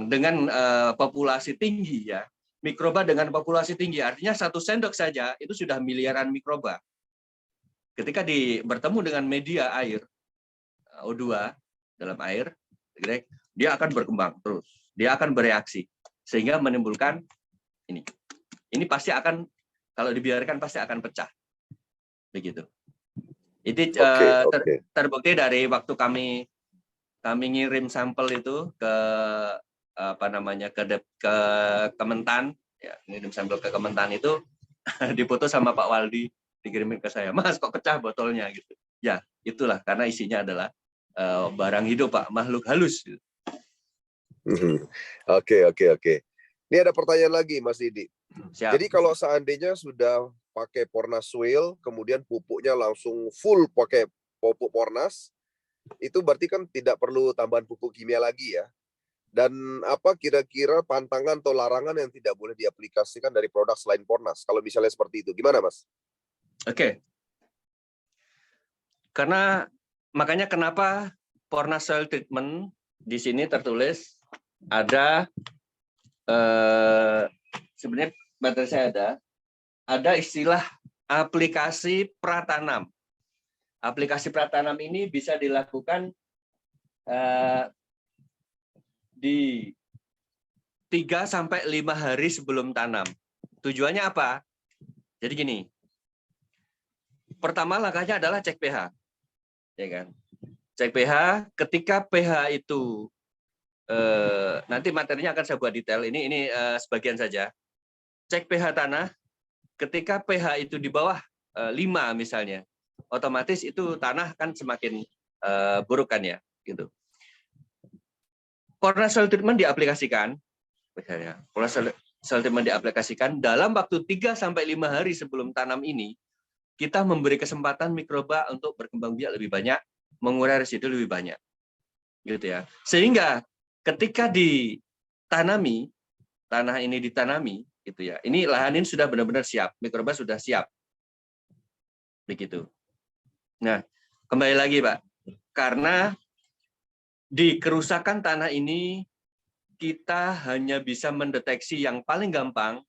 dengan populasi tinggi ya. Mikroba dengan populasi tinggi artinya 1 sendok saja itu sudah miliaran mikroba. Ketika bertemu dengan media air, O2 dalam air, dia akan berkembang terus. Dia akan bereaksi. Sehingga menimbulkan ini. Ini pasti akan, kalau dibiarkan pasti akan pecah. Begitu. Itu terbukti dari waktu kami ngirim sampel itu ke ke Kementan, ya, ngirim sampel ke Kementan itu dipoto sama Pak Waldi, dikirimin ke saya, Mas kok pecah botolnya gitu. Ya itulah karena isinya adalah barang hidup, Pak, makhluk halus. Oke. Ini ada pertanyaan lagi, Mas Didi. Siap. Jadi kalau seandainya sudah pakai Pornas soil, kemudian pupuknya langsung full pakai pupuk Pornas, itu berarti kan tidak perlu tambahan pupuk kimia lagi ya. Dan apa kira-kira pantangan atau larangan yang tidak boleh diaplikasikan dari produk selain Pornas? Kalau misalnya seperti itu, gimana, Mas? Oke. Karena makanya kenapa Pornas soil treatment di sini tertulis ada sebenarnya materi saya ada istilah aplikasi pratanam. Aplikasi pratanam ini bisa dilakukan di 3-5 hari sebelum tanam. Tujuannya apa? Jadi gini, pertama langkahnya adalah cek pH, ya kan? Cek pH. Ketika pH itu nanti materinya akan saya buat detail. Ini sebagian saja. Cek pH tanah. Ketika pH itu di bawah 5 misalnya, otomatis itu tanah kan semakin buruk kan ya, gitu. Corner soil treatment diaplikasikan, misalnya, corner soil treatment diaplikasikan dalam waktu 3-5 hari sebelum tanam ini, kita memberi kesempatan mikroba untuk berkembang biak lebih banyak, mengurai residu lebih banyak, gitu ya. Sehingga ketika ditanami, tanah ini ditanami, gitu ya. Ini lahan ini sudah benar-benar siap, mikroba sudah siap, begitu. Nah, kembali lagi Pak, karena di kerusakan tanah ini kita hanya bisa mendeteksi yang paling gampang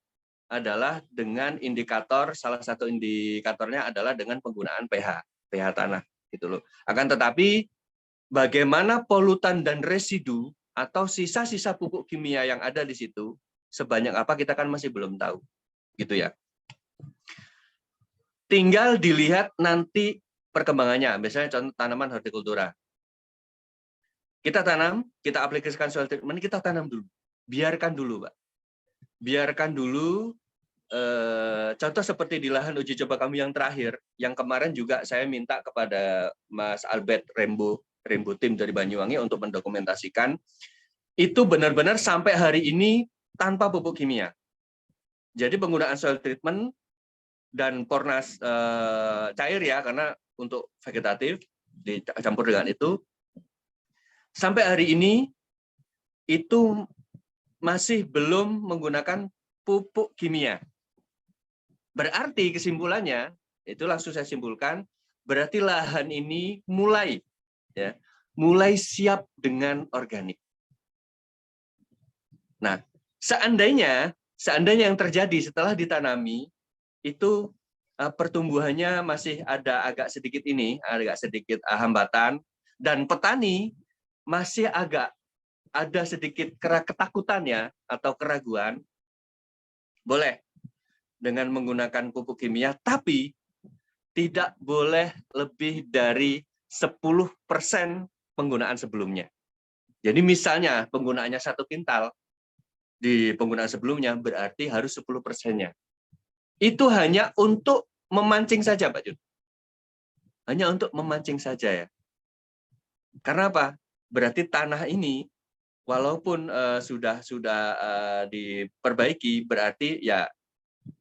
adalah dengan indikator, salah satu indikatornya adalah dengan penggunaan pH tanah, gitu loh. Akan tetapi bagaimana polutan dan residu atau sisa-sisa pupuk kimia yang ada di situ sebanyak apa kita kan masih belum tahu, gitu ya. Tinggal dilihat nanti perkembangannya, misalnya contoh tanaman hortikultura. Kita tanam, kita aplikasikan soil treatment, kita tanam dulu. Biarkan dulu, Pak. Biarkan dulu, contoh seperti di lahan uji coba kami yang terakhir, yang kemarin juga saya minta kepada Mas Albert Rembo Team dari Banyuwangi untuk mendokumentasikan, itu benar-benar sampai hari ini tanpa pupuk kimia. Jadi penggunaan soil treatment dan pornas cair ya, karena untuk vegetatif dicampur dengan itu, sampai hari ini itu masih belum menggunakan pupuk kimia. Berarti kesimpulannya, itu langsung saya simpulkan, berarti lahan ini mulai siap dengan organik. Nah, seandainya yang terjadi setelah ditanami, itu pertumbuhannya masih ada agak sedikit hambatan, dan petani masih agak ada sedikit ketakutannya atau keraguan, boleh dengan menggunakan pupuk kimia, tapi tidak boleh lebih dari 10% penggunaan sebelumnya. Jadi misalnya penggunaannya 1 kintal, di penggunaan sebelumnya berarti harus 10%-nya. Itu hanya untuk memancing saja, Pak Jun. Hanya untuk memancing saja ya. Karena apa? Berarti tanah ini walaupun sudah diperbaiki, berarti ya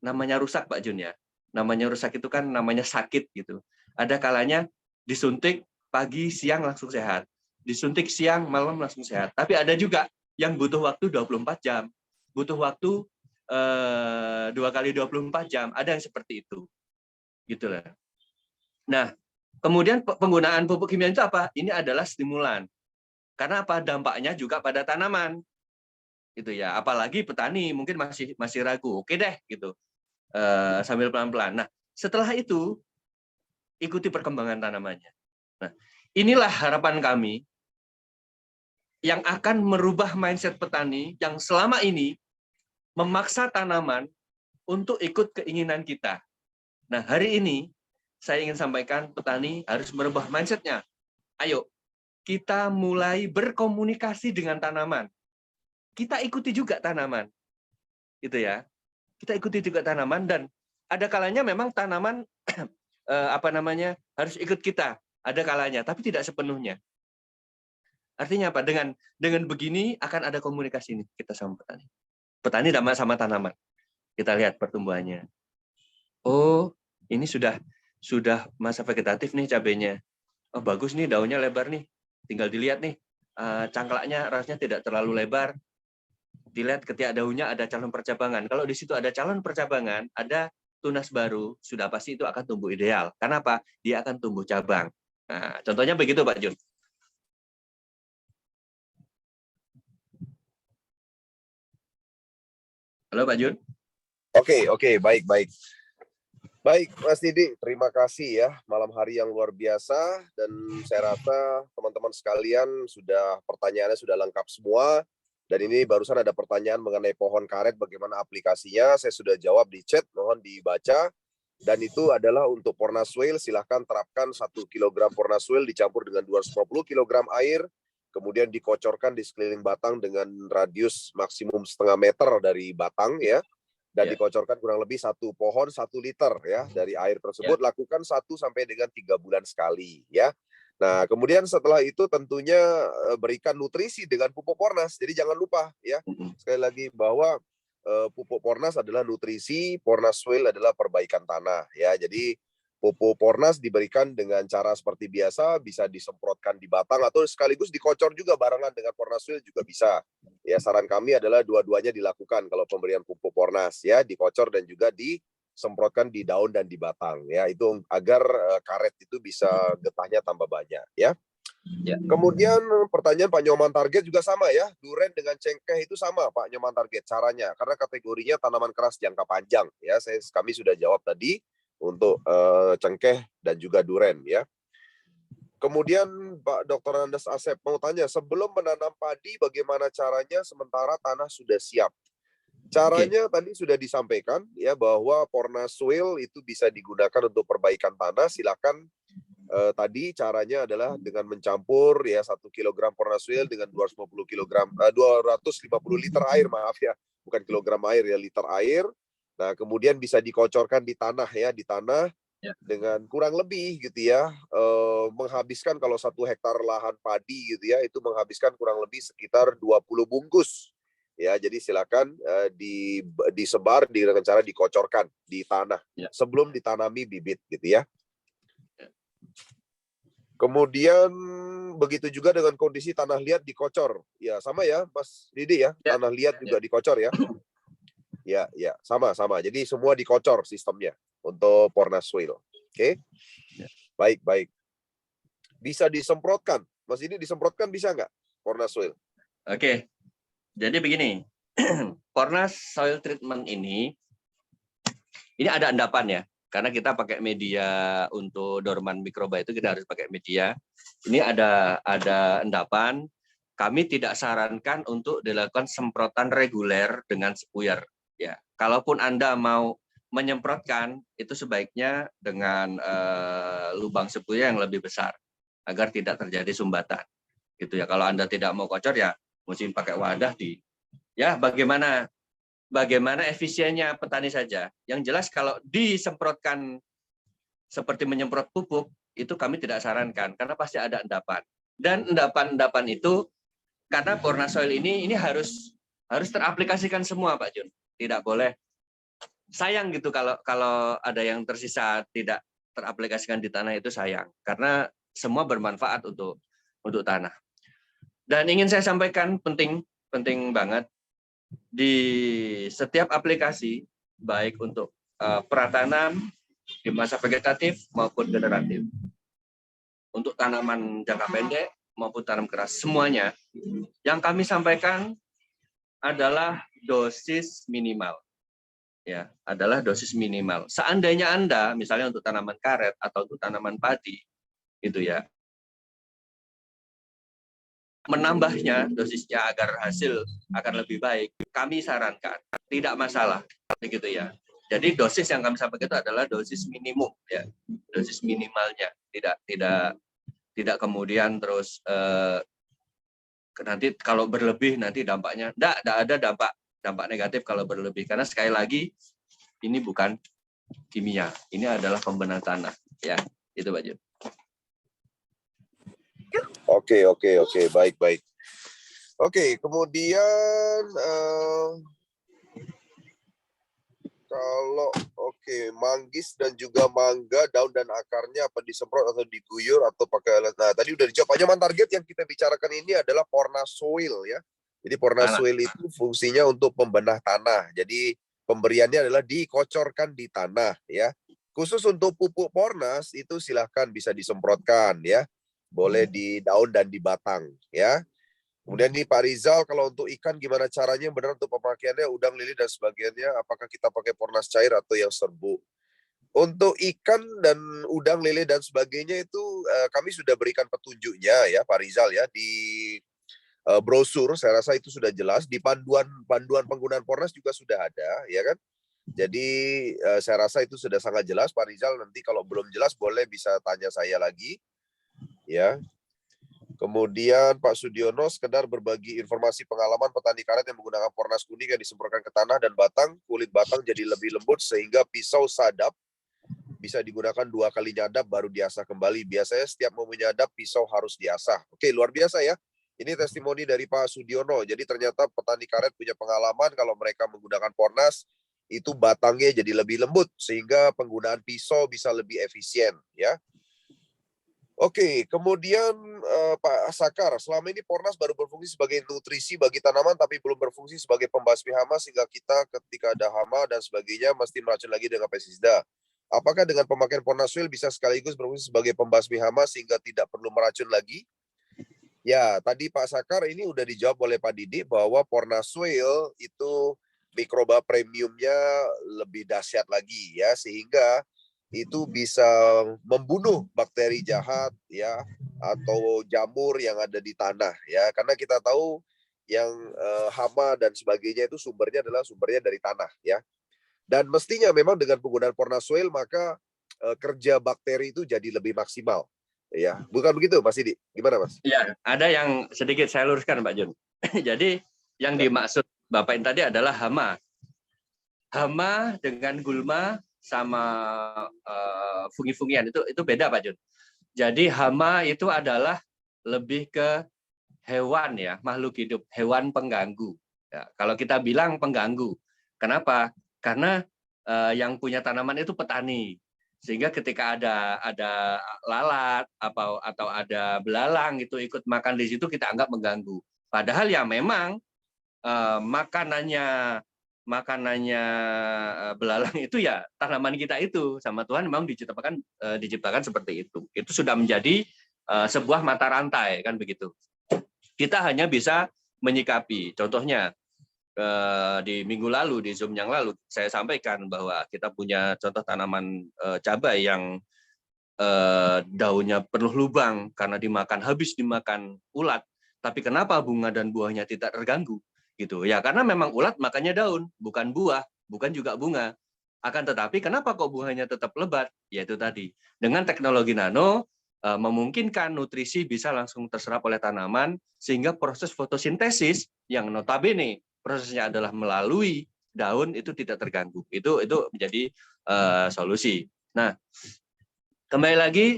namanya rusak, Pak Jun ya. Namanya rusak itu kan namanya sakit gitu. Ada kalanya disuntik pagi siang langsung sehat. Disuntik siang malam langsung sehat. Tapi ada juga yang butuh waktu 24 jam. Butuh waktu 2 kali 24 jam. Ada yang seperti itu. Gitu lah. Nah, kemudian penggunaan pupuk kimia itu apa? Ini adalah stimulan. Karena apa? Dampaknya juga pada tanaman. Gitu ya. Apalagi petani mungkin masih ragu. Oke deh gitu. Sambil pelan-pelan. Nah, setelah itu ikuti perkembangan tanamannya. Nah, inilah harapan kami yang akan merubah mindset petani yang selama ini memaksa tanaman untuk ikut keinginan kita. Nah, hari ini saya ingin sampaikan petani harus merubah mindset-nya. Ayo, kita mulai berkomunikasi dengan tanaman. Kita ikuti juga tanaman. Gitu ya. Kita ikuti juga tanaman, dan ada kalanya memang tanaman harus ikut kita. Ada kalanya, tapi tidak sepenuhnya. Artinya apa? Dengan begini akan ada komunikasi nih kita sama petani. Petani sama tanaman. Kita lihat pertumbuhannya. Oh, ini sudah masa vegetatif nih cabenya. Oh, bagus nih, daunnya lebar nih. Tinggal dilihat nih, cangklaknya rasanya tidak terlalu lebar. Dilihat ketiak daunnya ada calon percabangan. Kalau di situ ada calon percabangan, ada tunas baru, sudah pasti itu akan tumbuh ideal. Karena apa? Dia akan tumbuh cabang. Nah, contohnya begitu, Pak Jun. Halo, Pak Jun. Oke, baik. Baik, Mas Didi, terima kasih ya. Malam hari yang luar biasa dan saya rasa teman-teman sekalian pertanyaannya sudah lengkap semua. Dan ini barusan ada pertanyaan mengenai pohon karet, bagaimana aplikasinya. Saya sudah jawab di chat, mohon dibaca. Dan itu adalah untuk Pornaswale, silahkan terapkan 1 kilogram Pornaswale dicampur dengan 250 kilogram air, kemudian dikocorkan di sekeliling batang dengan radius maksimum setengah meter dari batang ya, dan dikocorkan kurang lebih 1 pohon 1 liter ya dari air tersebut. Lakukan 1 sampai dengan 3 bulan sekali ya. Nah, kemudian setelah itu tentunya berikan nutrisi dengan pupuk Pornas. Jadi jangan lupa ya, sekali lagi bahwa pupuk Pornas adalah nutrisi, Pornaswale adalah perbaikan tanah ya. Jadi pupuk Pornas diberikan dengan cara seperti biasa, bisa disemprotkan di batang atau sekaligus dikocor juga barengan dengan Pornaswale juga bisa. Ya, saran kami adalah dua-duanya dilakukan kalau pemberian pupuk Pornas ya, dikocor dan juga disemprotkan di daun dan di batang ya, itu agar karet itu bisa getahnya tambah banyak ya. Kemudian pertanyaan Pak Nyoman Target juga sama ya, duren dengan cengkeh itu sama Pak Nyoman Target caranya, karena kategorinya tanaman keras jangka panjang ya. Kami sudah jawab tadi untuk cengkeh dan juga duren ya. Kemudian Pak Dr. Andes Asep mau tanya, sebelum menanam padi bagaimana caranya sementara tanah sudah siap? Caranya tadi sudah disampaikan ya, bahwa Pornaswale itu bisa digunakan untuk perbaikan tanah. Silakan tadi caranya adalah dengan mencampur ya 1 kilogram Pornaswale dengan 250 liter air, maaf ya, bukan kilogram air ya, liter air. Nah, kemudian bisa dikocorkan di tanah ya, di tanah dengan kurang lebih gitu ya, menghabiskan kalau 1 hektar lahan padi gitu ya, itu menghabiskan kurang lebih sekitar 20 bungkus. Ya, jadi silakan disebar dengan cara dikocorkan di tanah sebelum ditanami bibit gitu ya. Kemudian begitu juga dengan kondisi tanah liat dikocor. Ya, sama ya, Mas Didi ya. Tanah liat juga dikocor ya. Ya, sama. Jadi semua dikocor sistemnya untuk Pornaswale. Oke. Baik. Bisa disemprotkan. Mas Didi, disemprotkan bisa nggak Pornaswale? Oke. Jadi begini, Pornas soil treatment ini ada endapan ya. Karena kita pakai media untuk dorman mikroba itu kita harus pakai media. Ini ada endapan. Kami tidak sarankan untuk dilakukan semprotan reguler dengan spuyer. Ya, kalaupun Anda mau menyemprotkan itu sebaiknya dengan lubang spuyer yang lebih besar agar tidak terjadi sumbatan. Gitu ya. Kalau Anda tidak mau kocor ya mesti pakai wadah ya bagaimana efisiennya petani saja. Yang jelas kalau disemprotkan seperti menyemprot pupuk, itu kami tidak sarankan, karena pasti ada endapan. Dan endapan-endapan itu, karena Pornasoil ini harus teraplikasikan semua, Pak Jun. Tidak boleh, sayang gitu kalau ada yang tersisa tidak teraplikasikan di tanah, itu sayang. Karena semua bermanfaat untuk tanah. Dan ingin saya sampaikan, penting banget, di setiap aplikasi, baik untuk pratanam di masa vegetatif maupun generatif, untuk tanaman jangka pendek maupun tanam keras, semuanya yang kami sampaikan adalah dosis minimal. Ya, adalah dosis minimal. Seandainya Anda, misalnya untuk tanaman karet atau untuk tanaman padi, gitu ya, menambahnya dosisnya agar hasil akan lebih baik, kami sarankan tidak masalah, begitu ya. Jadi dosis yang kami sampaikan itu adalah dosis minimum ya, dosis minimalnya, tidak kemudian terus nanti kalau berlebih nanti dampaknya tidak ada dampak negatif kalau berlebih, karena sekali lagi ini bukan kimia, ini adalah pembenahan tanah ya, itu Pak Jun. Oke, baik. Oke, kemudian kalau manggis dan juga mangga, daun dan akarnya apa disemprot atau diguyur atau pakai alat. Nah, tadi udah dijawab. Hanya target yang kita bicarakan ini adalah Pornasoil ya. Jadi Pornasoil itu fungsinya untuk pembenah tanah. Jadi pemberiannya adalah dikocorkan di tanah ya. Khusus untuk pupuk Pornas itu silahkan bisa disemprotkan ya. Boleh di daun dan di batang ya. Kemudian nih Pak Rizal, kalau untuk ikan gimana caranya benar untuk pemakaiannya, udang, lili dan sebagainya, apakah kita pakai Pornas cair atau yang serbuk? Untuk ikan dan udang, lele dan sebagainya itu kami sudah berikan petunjuknya ya Pak Rizal ya di brosur. Saya rasa itu sudah jelas di panduan penggunaan Pornas juga sudah ada ya kan. Jadi saya rasa itu sudah sangat jelas Pak Rizal. Nanti kalau belum jelas boleh bisa tanya saya lagi ya. Kemudian Pak Sudiono sekedar berbagi informasi pengalaman petani karet yang menggunakan Pornas kuning yang disemprotkan ke tanah dan batang, kulit batang jadi lebih lembut sehingga pisau sadap bisa digunakan 2 kali nyadap baru diasah kembali. Biasanya setiap mau menyadap pisau harus diasah. Oke, luar biasa ya. Ini testimoni dari Pak Sudiono. Jadi ternyata petani karet punya pengalaman kalau mereka menggunakan Pornas itu batangnya jadi lebih lembut sehingga penggunaan pisau bisa lebih efisien ya. Oke, kemudian Pak Sakar, selama ini Pornas baru berfungsi sebagai nutrisi bagi tanaman tapi belum berfungsi sebagai pembasmi hama sehingga kita ketika ada hama dan sebagainya mesti meracun lagi dengan pestisida. Apakah dengan pemakaian Pornas Soil bisa sekaligus berfungsi sebagai pembasmi hama sehingga tidak perlu meracun lagi? Ya, tadi Pak Sakar ini udah dijawab oleh Pak Didi bahwa Pornas Soil itu mikroba premiumnya lebih dahsyat lagi ya sehingga itu bisa membunuh bakteri jahat ya atau jamur yang ada di tanah ya karena kita tahu yang hama dan sebagainya itu sumbernya dari tanah ya dan mestinya memang dengan penggunaan Pornas Soil maka kerja bakteri itu jadi lebih maksimal ya bukan begitu Mas Didi gimana Mas? Ya, ada yang sedikit saya luruskan Pak Jun. Jadi yang Ya. dimaksud Bapak ini tadi adalah hama. Hama dengan gulma sama fungi-fungian itu beda Pak Jun. Jadi hama itu adalah lebih ke hewan ya, makhluk hidup, hewan pengganggu. Ya, kalau kita bilang pengganggu, kenapa? Karena yang punya tanaman itu petani, sehingga ketika ada lalat atau ada belalang itu ikut makan di situ kita anggap mengganggu. Padahal ya memang makanannya belalang itu ya tanaman kita itu sama Tuhan memang diciptakan seperti itu. Itu sudah menjadi sebuah mata rantai kan begitu. Kita hanya bisa menyikapi. Contohnya di minggu lalu di Zoom yang lalu saya sampaikan bahwa kita punya contoh tanaman cabai yang daunnya penuh lubang karena habis dimakan ulat. Tapi kenapa bunga dan buahnya tidak terganggu? Gitu ya, karena memang ulat makannya daun, bukan buah, bukan juga bunga. Akan tetapi kenapa kok buahnya tetap lebat? Yaitu tadi dengan teknologi nano memungkinkan nutrisi bisa langsung terserap oleh tanaman sehingga proses fotosintesis yang notabene prosesnya adalah melalui daun itu tidak terganggu. Itu menjadi solusi. Nah, kembali lagi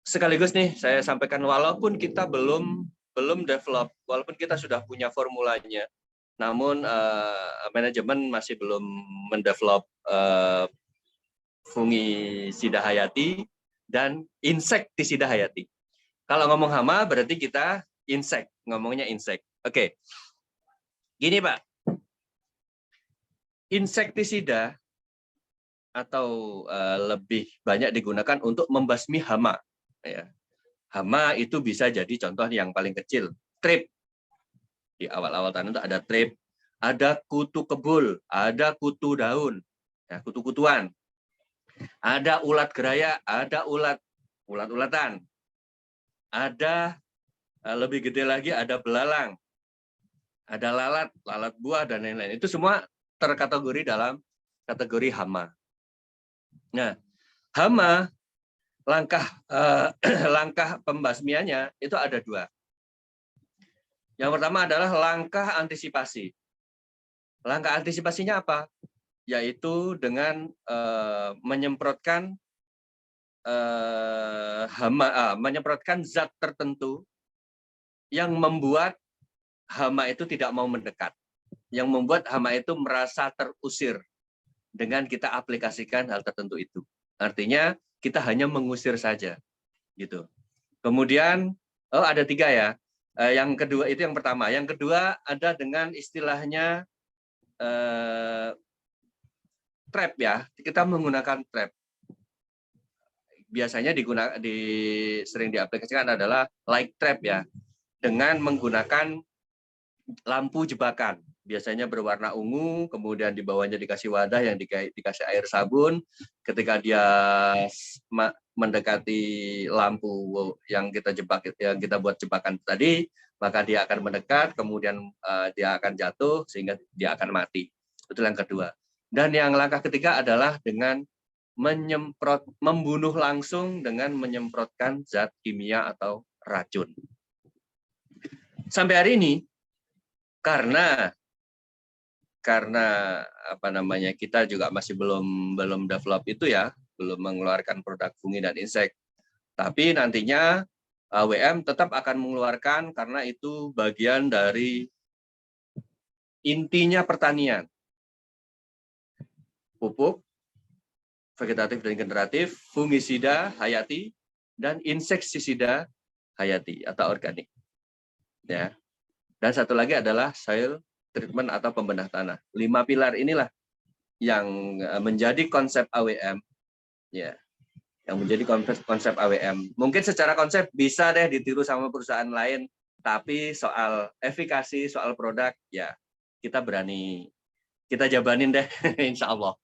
sekaligus nih saya sampaikan walaupun kita belum develop, walaupun kita sudah punya formulanya, namun manajemen masih belum mendevelop fungisida hayati dan insektisida hayati. Kalau ngomong hama berarti kita ngomongnya insek. Oke. Gini Pak, insektisida atau lebih banyak digunakan untuk membasmi hama. Ya. Hama itu bisa jadi contoh yang paling kecil, trip. Di awal-awal tanam itu ada trip, ada kutu kebul, ada kutu daun, ya, kutu-kutuan. Ada ulat geraya, ada ulat-ulatan. Ada lebih gede lagi ada belalang. Ada lalat buah dan lain-lain. Itu semua terkategori dalam kategori hama. Nah, hama langkah pembasmiannya itu ada 2. Yang pertama adalah langkah antisipasi. Langkah antisipasinya apa? Yaitu dengan menyemprotkan menyemprotkan zat tertentu yang membuat hama itu tidak mau mendekat, yang membuat hama itu merasa terusir dengan kita aplikasikan hal tertentu itu. Artinya kita hanya mengusir saja, gitu. Kemudian ada 3 ya. Yang kedua itu yang pertama. Yang kedua ada dengan istilahnya trap ya. Kita menggunakan trap. Biasanya sering diaplikasikan adalah light trap ya, dengan menggunakan lampu jebakan. biasanya berwarna ungu, kemudian di bawahnya dikasih wadah yang dikasih air sabun. Ketika dia mendekati lampu yang kita buat jebakan tadi, maka dia akan mendekat, kemudian dia akan jatuh sehingga dia akan mati. Itu yang kedua. Dan yang langkah ketiga adalah dengan membunuh langsung dengan menyemprotkan zat kimia atau racun. Sampai hari ini karena apa namanya, kita juga masih belum develop itu ya, belum mengeluarkan produk fungi dan insek. Tapi nantinya AWM tetap akan mengeluarkan karena itu bagian dari intinya pertanian. Pupuk vegetatif dan generatif, fungisida hayati, dan insektisida hayati atau organik. Ya. Dan satu lagi adalah soil treatment atau pembedah tanah. 5 pilar inilah yang menjadi konsep AWM. Ya. Yang menjadi konsep AWM. Mungkin secara konsep bisa deh ditiru sama perusahaan lain, tapi soal efikasi, soal produk, ya kita jabanin deh, insya Allah.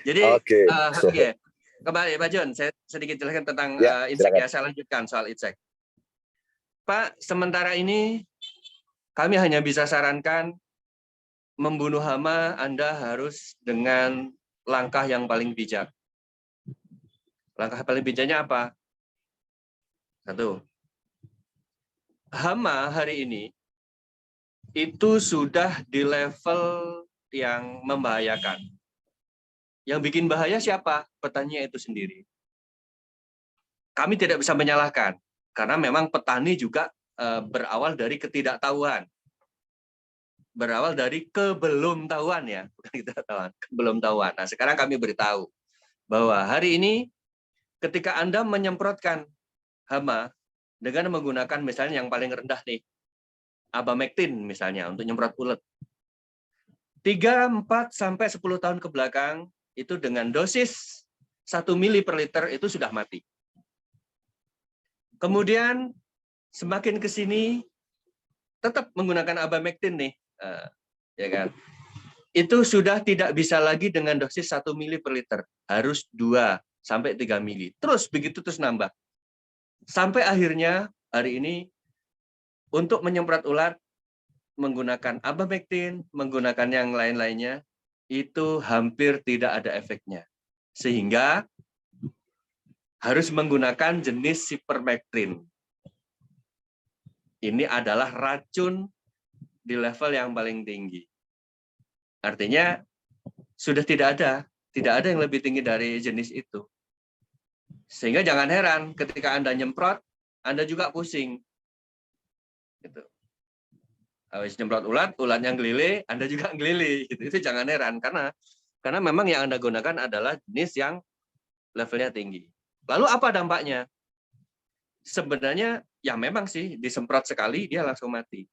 Jadi, Oke. kembali Pak John, saya sedikit jelaskan tentang insek silakan. ya, saya lanjutkan soal insek. Pak, sementara ini kami hanya bisa sarankan membunuh hama Anda harus dengan langkah yang paling bijak. Langkah paling bijaknya apa? 1. Hama hari ini itu sudah di level yang membahayakan. Yang bikin bahaya siapa? Petani itu sendiri. Kami tidak bisa menyalahkan, karena memang petani juga berawal dari ketidaktahuan. Berawal dari kebelumtahuan ya, bukan ketidaktahuan, kebelumtahuan. Nah, sekarang kami beritahu bahwa hari ini ketika Anda menyemprotkan hama dengan menggunakan misalnya yang paling rendah nih, abamectin misalnya untuk nyemprot ulet. 3, 4, sampai 10 tahun ke belakang itu dengan dosis 1 mili per liter itu sudah mati. Kemudian semakin ke sini tetap menggunakan abamectin nih, ya kan? Itu sudah tidak bisa lagi dengan dosis 1 mili per liter, harus 2 sampai 3 mili. Terus begitu terus nambah. Sampai akhirnya hari ini untuk menyemprot ulat menggunakan abamectin, menggunakan yang lain-lainnya, itu hampir tidak ada efeknya. Sehingga harus menggunakan jenis sipermectin. Ini adalah racun di level yang paling tinggi. Artinya sudah tidak ada yang lebih tinggi dari jenis itu. Sehingga jangan heran ketika Anda nyemprot, Anda juga pusing. Gitu. Habis nyemprot ulatnya ngelili, Anda juga ngelili. Gitu. Itu jangan heran karena memang yang Anda gunakan adalah jenis yang levelnya tinggi. Lalu apa dampaknya? Sebenarnya ya memang sih disemprot sekali dia langsung mati.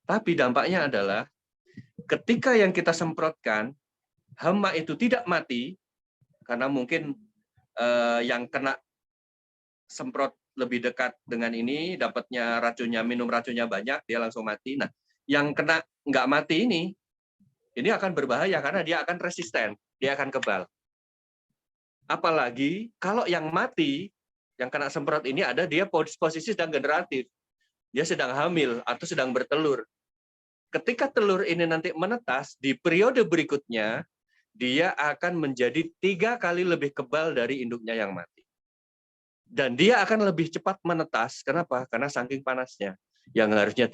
Tapi dampaknya adalah ketika yang kita semprotkan hama itu tidak mati karena mungkin yang kena semprot lebih dekat dengan ini dapatnya racunnya, minum racunnya banyak, dia langsung mati. Nah, yang kena nggak mati ini akan berbahaya karena dia akan resisten, dia akan kebal. Apalagi kalau yang mati, yang kena semprot ini dia posisi sedang generatif, dia sedang hamil atau sedang bertelur. Ketika telur ini nanti menetas di periode berikutnya, dia akan menjadi 3 kali lebih kebal dari induknya yang mati. Dan dia akan lebih cepat menetas. Kenapa? Karena saking panasnya. Yang harusnya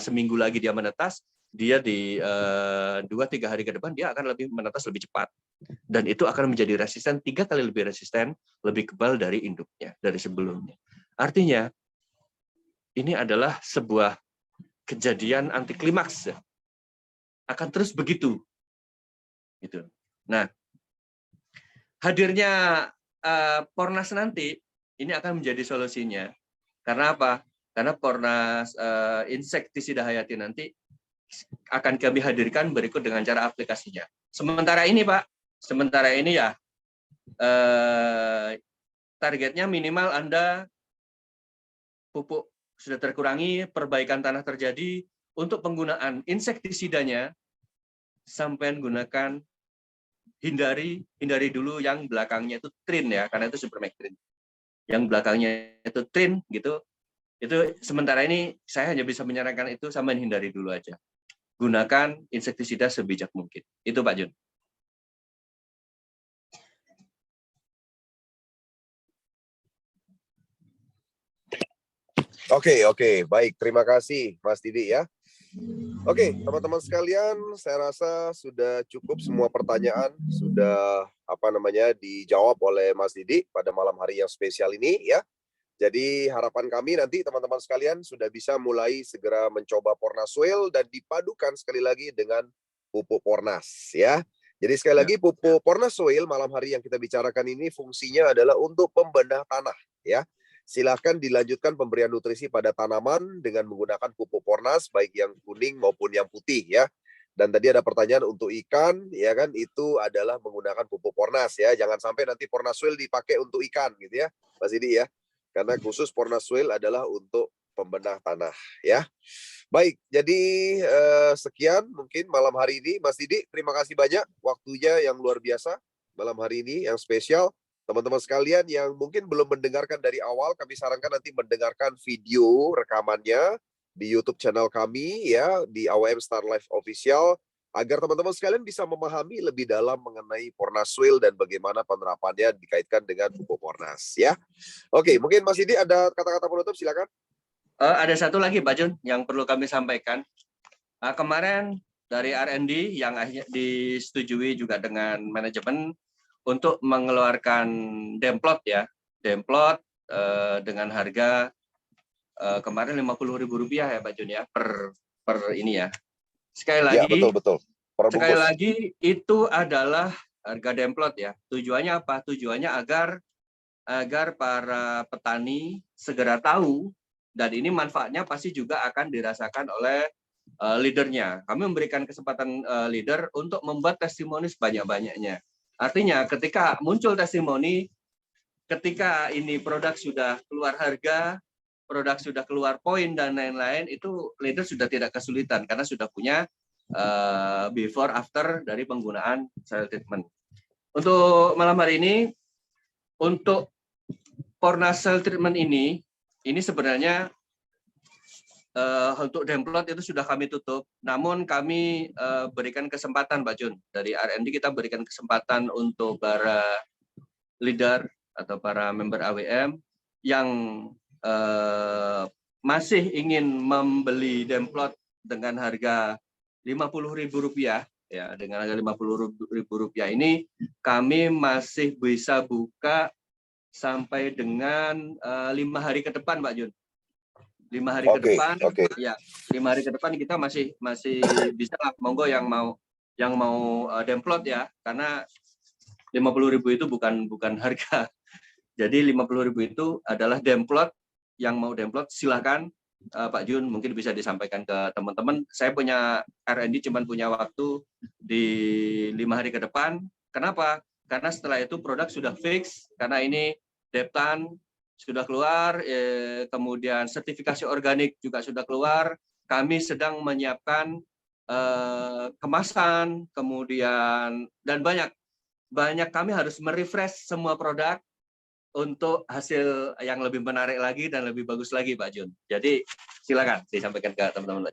seminggu lagi dia menetas, dia di 2-3 hari ke depan dia akan lebih menetas lebih cepat. Dan itu akan menjadi resisten 3 kali lebih resisten, lebih kebal dari induknya, dari sebelumnya. Artinya, ini adalah sebuah kejadian anti klimaks. Akan terus begitu. Gitu. Nah, hadirnya Pornas nanti ini akan menjadi solusinya. Karena apa? Karena Pornas insektisida hayati nanti akan kami hadirkan berikut dengan cara aplikasinya. Sementara ini Pak, ya targetnya minimal Anda pupuk sudah terkurangi, perbaikan tanah terjadi, untuk penggunaan insektisidanya, sampai gunakan hindari dulu yang belakangnya itu trin ya, karena itu supermectin. Yang belakangnya itu trin gitu. Itu sementara ini saya hanya bisa menyarankan itu, sama hindari dulu aja. Gunakan insektisida sebijak mungkin. Itu Pak Jun. Oke, baik. Terima kasih, Mas Didi ya. Oke, teman-teman sekalian, saya rasa sudah cukup semua pertanyaan sudah dijawab oleh Mas Didi pada malam hari yang spesial ini ya. Jadi harapan kami nanti teman-teman sekalian sudah bisa mulai segera mencoba Pornaswell dan dipadukan sekali lagi dengan pupuk Pornas ya. Jadi sekali lagi pupuk Pornaswell malam hari yang kita bicarakan ini fungsinya adalah untuk pembedah tanah ya. Silakan dilanjutkan pemberian nutrisi pada tanaman dengan menggunakan pupuk Pornas baik yang kuning maupun yang putih ya. Dan tadi ada pertanyaan untuk ikan ya kan, itu adalah menggunakan pupuk Pornas ya. Jangan sampai nanti Pornaswell dipakai untuk ikan gitu ya Mas Didi ya. Karena khusus Pornaswell adalah untuk pembedah tanah ya. Baik, jadi sekian mungkin malam hari ini Mas Didi, terima kasih banyak waktunya yang luar biasa malam hari ini yang spesial. Teman-teman sekalian yang mungkin belum mendengarkan dari awal, kami sarankan nanti mendengarkan video rekamannya di YouTube channel kami ya, di AWM Star Life Official, agar teman-teman sekalian bisa memahami lebih dalam mengenai Pornaswell dan bagaimana penerapannya dikaitkan dengan pupuk Pornas ya. Oke, mungkin Mas Didi ada kata-kata penutup, silakan. Ada satu lagi Pak Jun yang perlu kami sampaikan. Kemarin dari R&D yang akhirnya disetujui juga dengan manajemen untuk mengeluarkan demplot ya, demplot dengan harga kemarin Rp50.000 ya Pak Jun ya, per ini ya. Sekali lagi, ya, betul. Sekali lagi itu adalah harga demplot ya. Tujuannya apa? Tujuannya agar para petani segera tahu, dan ini manfaatnya pasti juga akan dirasakan oleh leadernya. Kami memberikan kesempatan leader untuk membuat testimoni sebanyak-banyaknya. Artinya ketika muncul testimoni, ketika ini produk sudah keluar harga, produk sudah keluar poin dan lain-lain, itu leader sudah tidak kesulitan karena sudah punya before after dari penggunaan soil treatment. Untuk malam hari ini, untuk Pornas soil treatment ini sebenarnya untuk demplot itu sudah kami tutup, namun kami berikan kesempatan Pak Jun, dari R&D kita berikan kesempatan untuk para leader atau para member AWM yang masih ingin membeli demplot dengan harga Rp50.000 ya, dengan harga Rp50.000 ini kami masih bisa buka sampai dengan 5 hari ke depan Pak Jun. 5 hari ke depan, ya 5 hari ke depan kita masih bisa lah, monggo yang mau demplot ya, karena 50.000 itu bukan harga. Jadi 50.000 itu adalah demplot, yang mau demplot silahkan Pak Jun, mungkin bisa disampaikan ke teman-teman. Saya punya R&D cuma punya waktu di 5 hari ke depan. Kenapa? Karena setelah itu produk sudah fix, karena ini Deptan sudah keluar, kemudian sertifikasi organik juga sudah keluar. Kami sedang menyiapkan kemasan, kemudian dan banyak kami harus merefresh semua produk untuk hasil yang lebih menarik lagi dan lebih bagus lagi Pak Jun. Jadi silakan disampaikan ke teman-teman.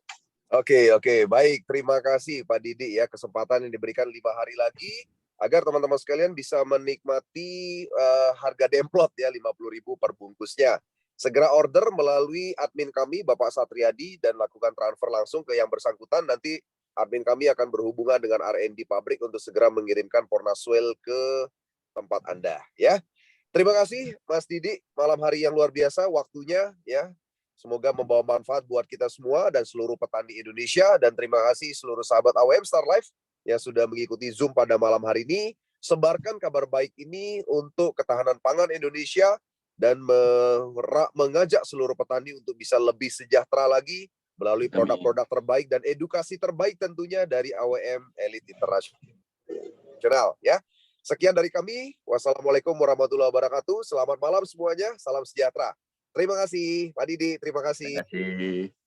Oke, baik. Terima kasih Pak Didi ya, kesempatan yang diberikan 5 hari lagi agar teman-teman sekalian bisa menikmati harga demplot ya, 50.000 per bungkusnya. Segera order melalui admin kami Bapak Satriadi dan lakukan transfer langsung ke yang bersangkutan. Nanti admin kami akan berhubungan dengan R&D pabrik untuk segera mengirimkan Pornaswell ke tempat Anda ya. Terima kasih Mas Didi, malam hari yang luar biasa waktunya ya. Semoga membawa manfaat buat kita semua dan seluruh petani Indonesia. Dan terima kasih seluruh sahabat AWM Star Life yang sudah mengikuti Zoom pada malam hari ini. Sebarkan kabar baik ini untuk ketahanan pangan Indonesia dan mengajak seluruh petani untuk bisa lebih sejahtera lagi melalui produk-produk terbaik dan edukasi terbaik tentunya dari AWM Elite International ya. Sekian dari kami. Wassalamualaikum warahmatullahi wabarakatuh. Selamat malam semuanya. Salam sejahtera. Terima kasih Pak Didi. Terima kasih. Terima kasih.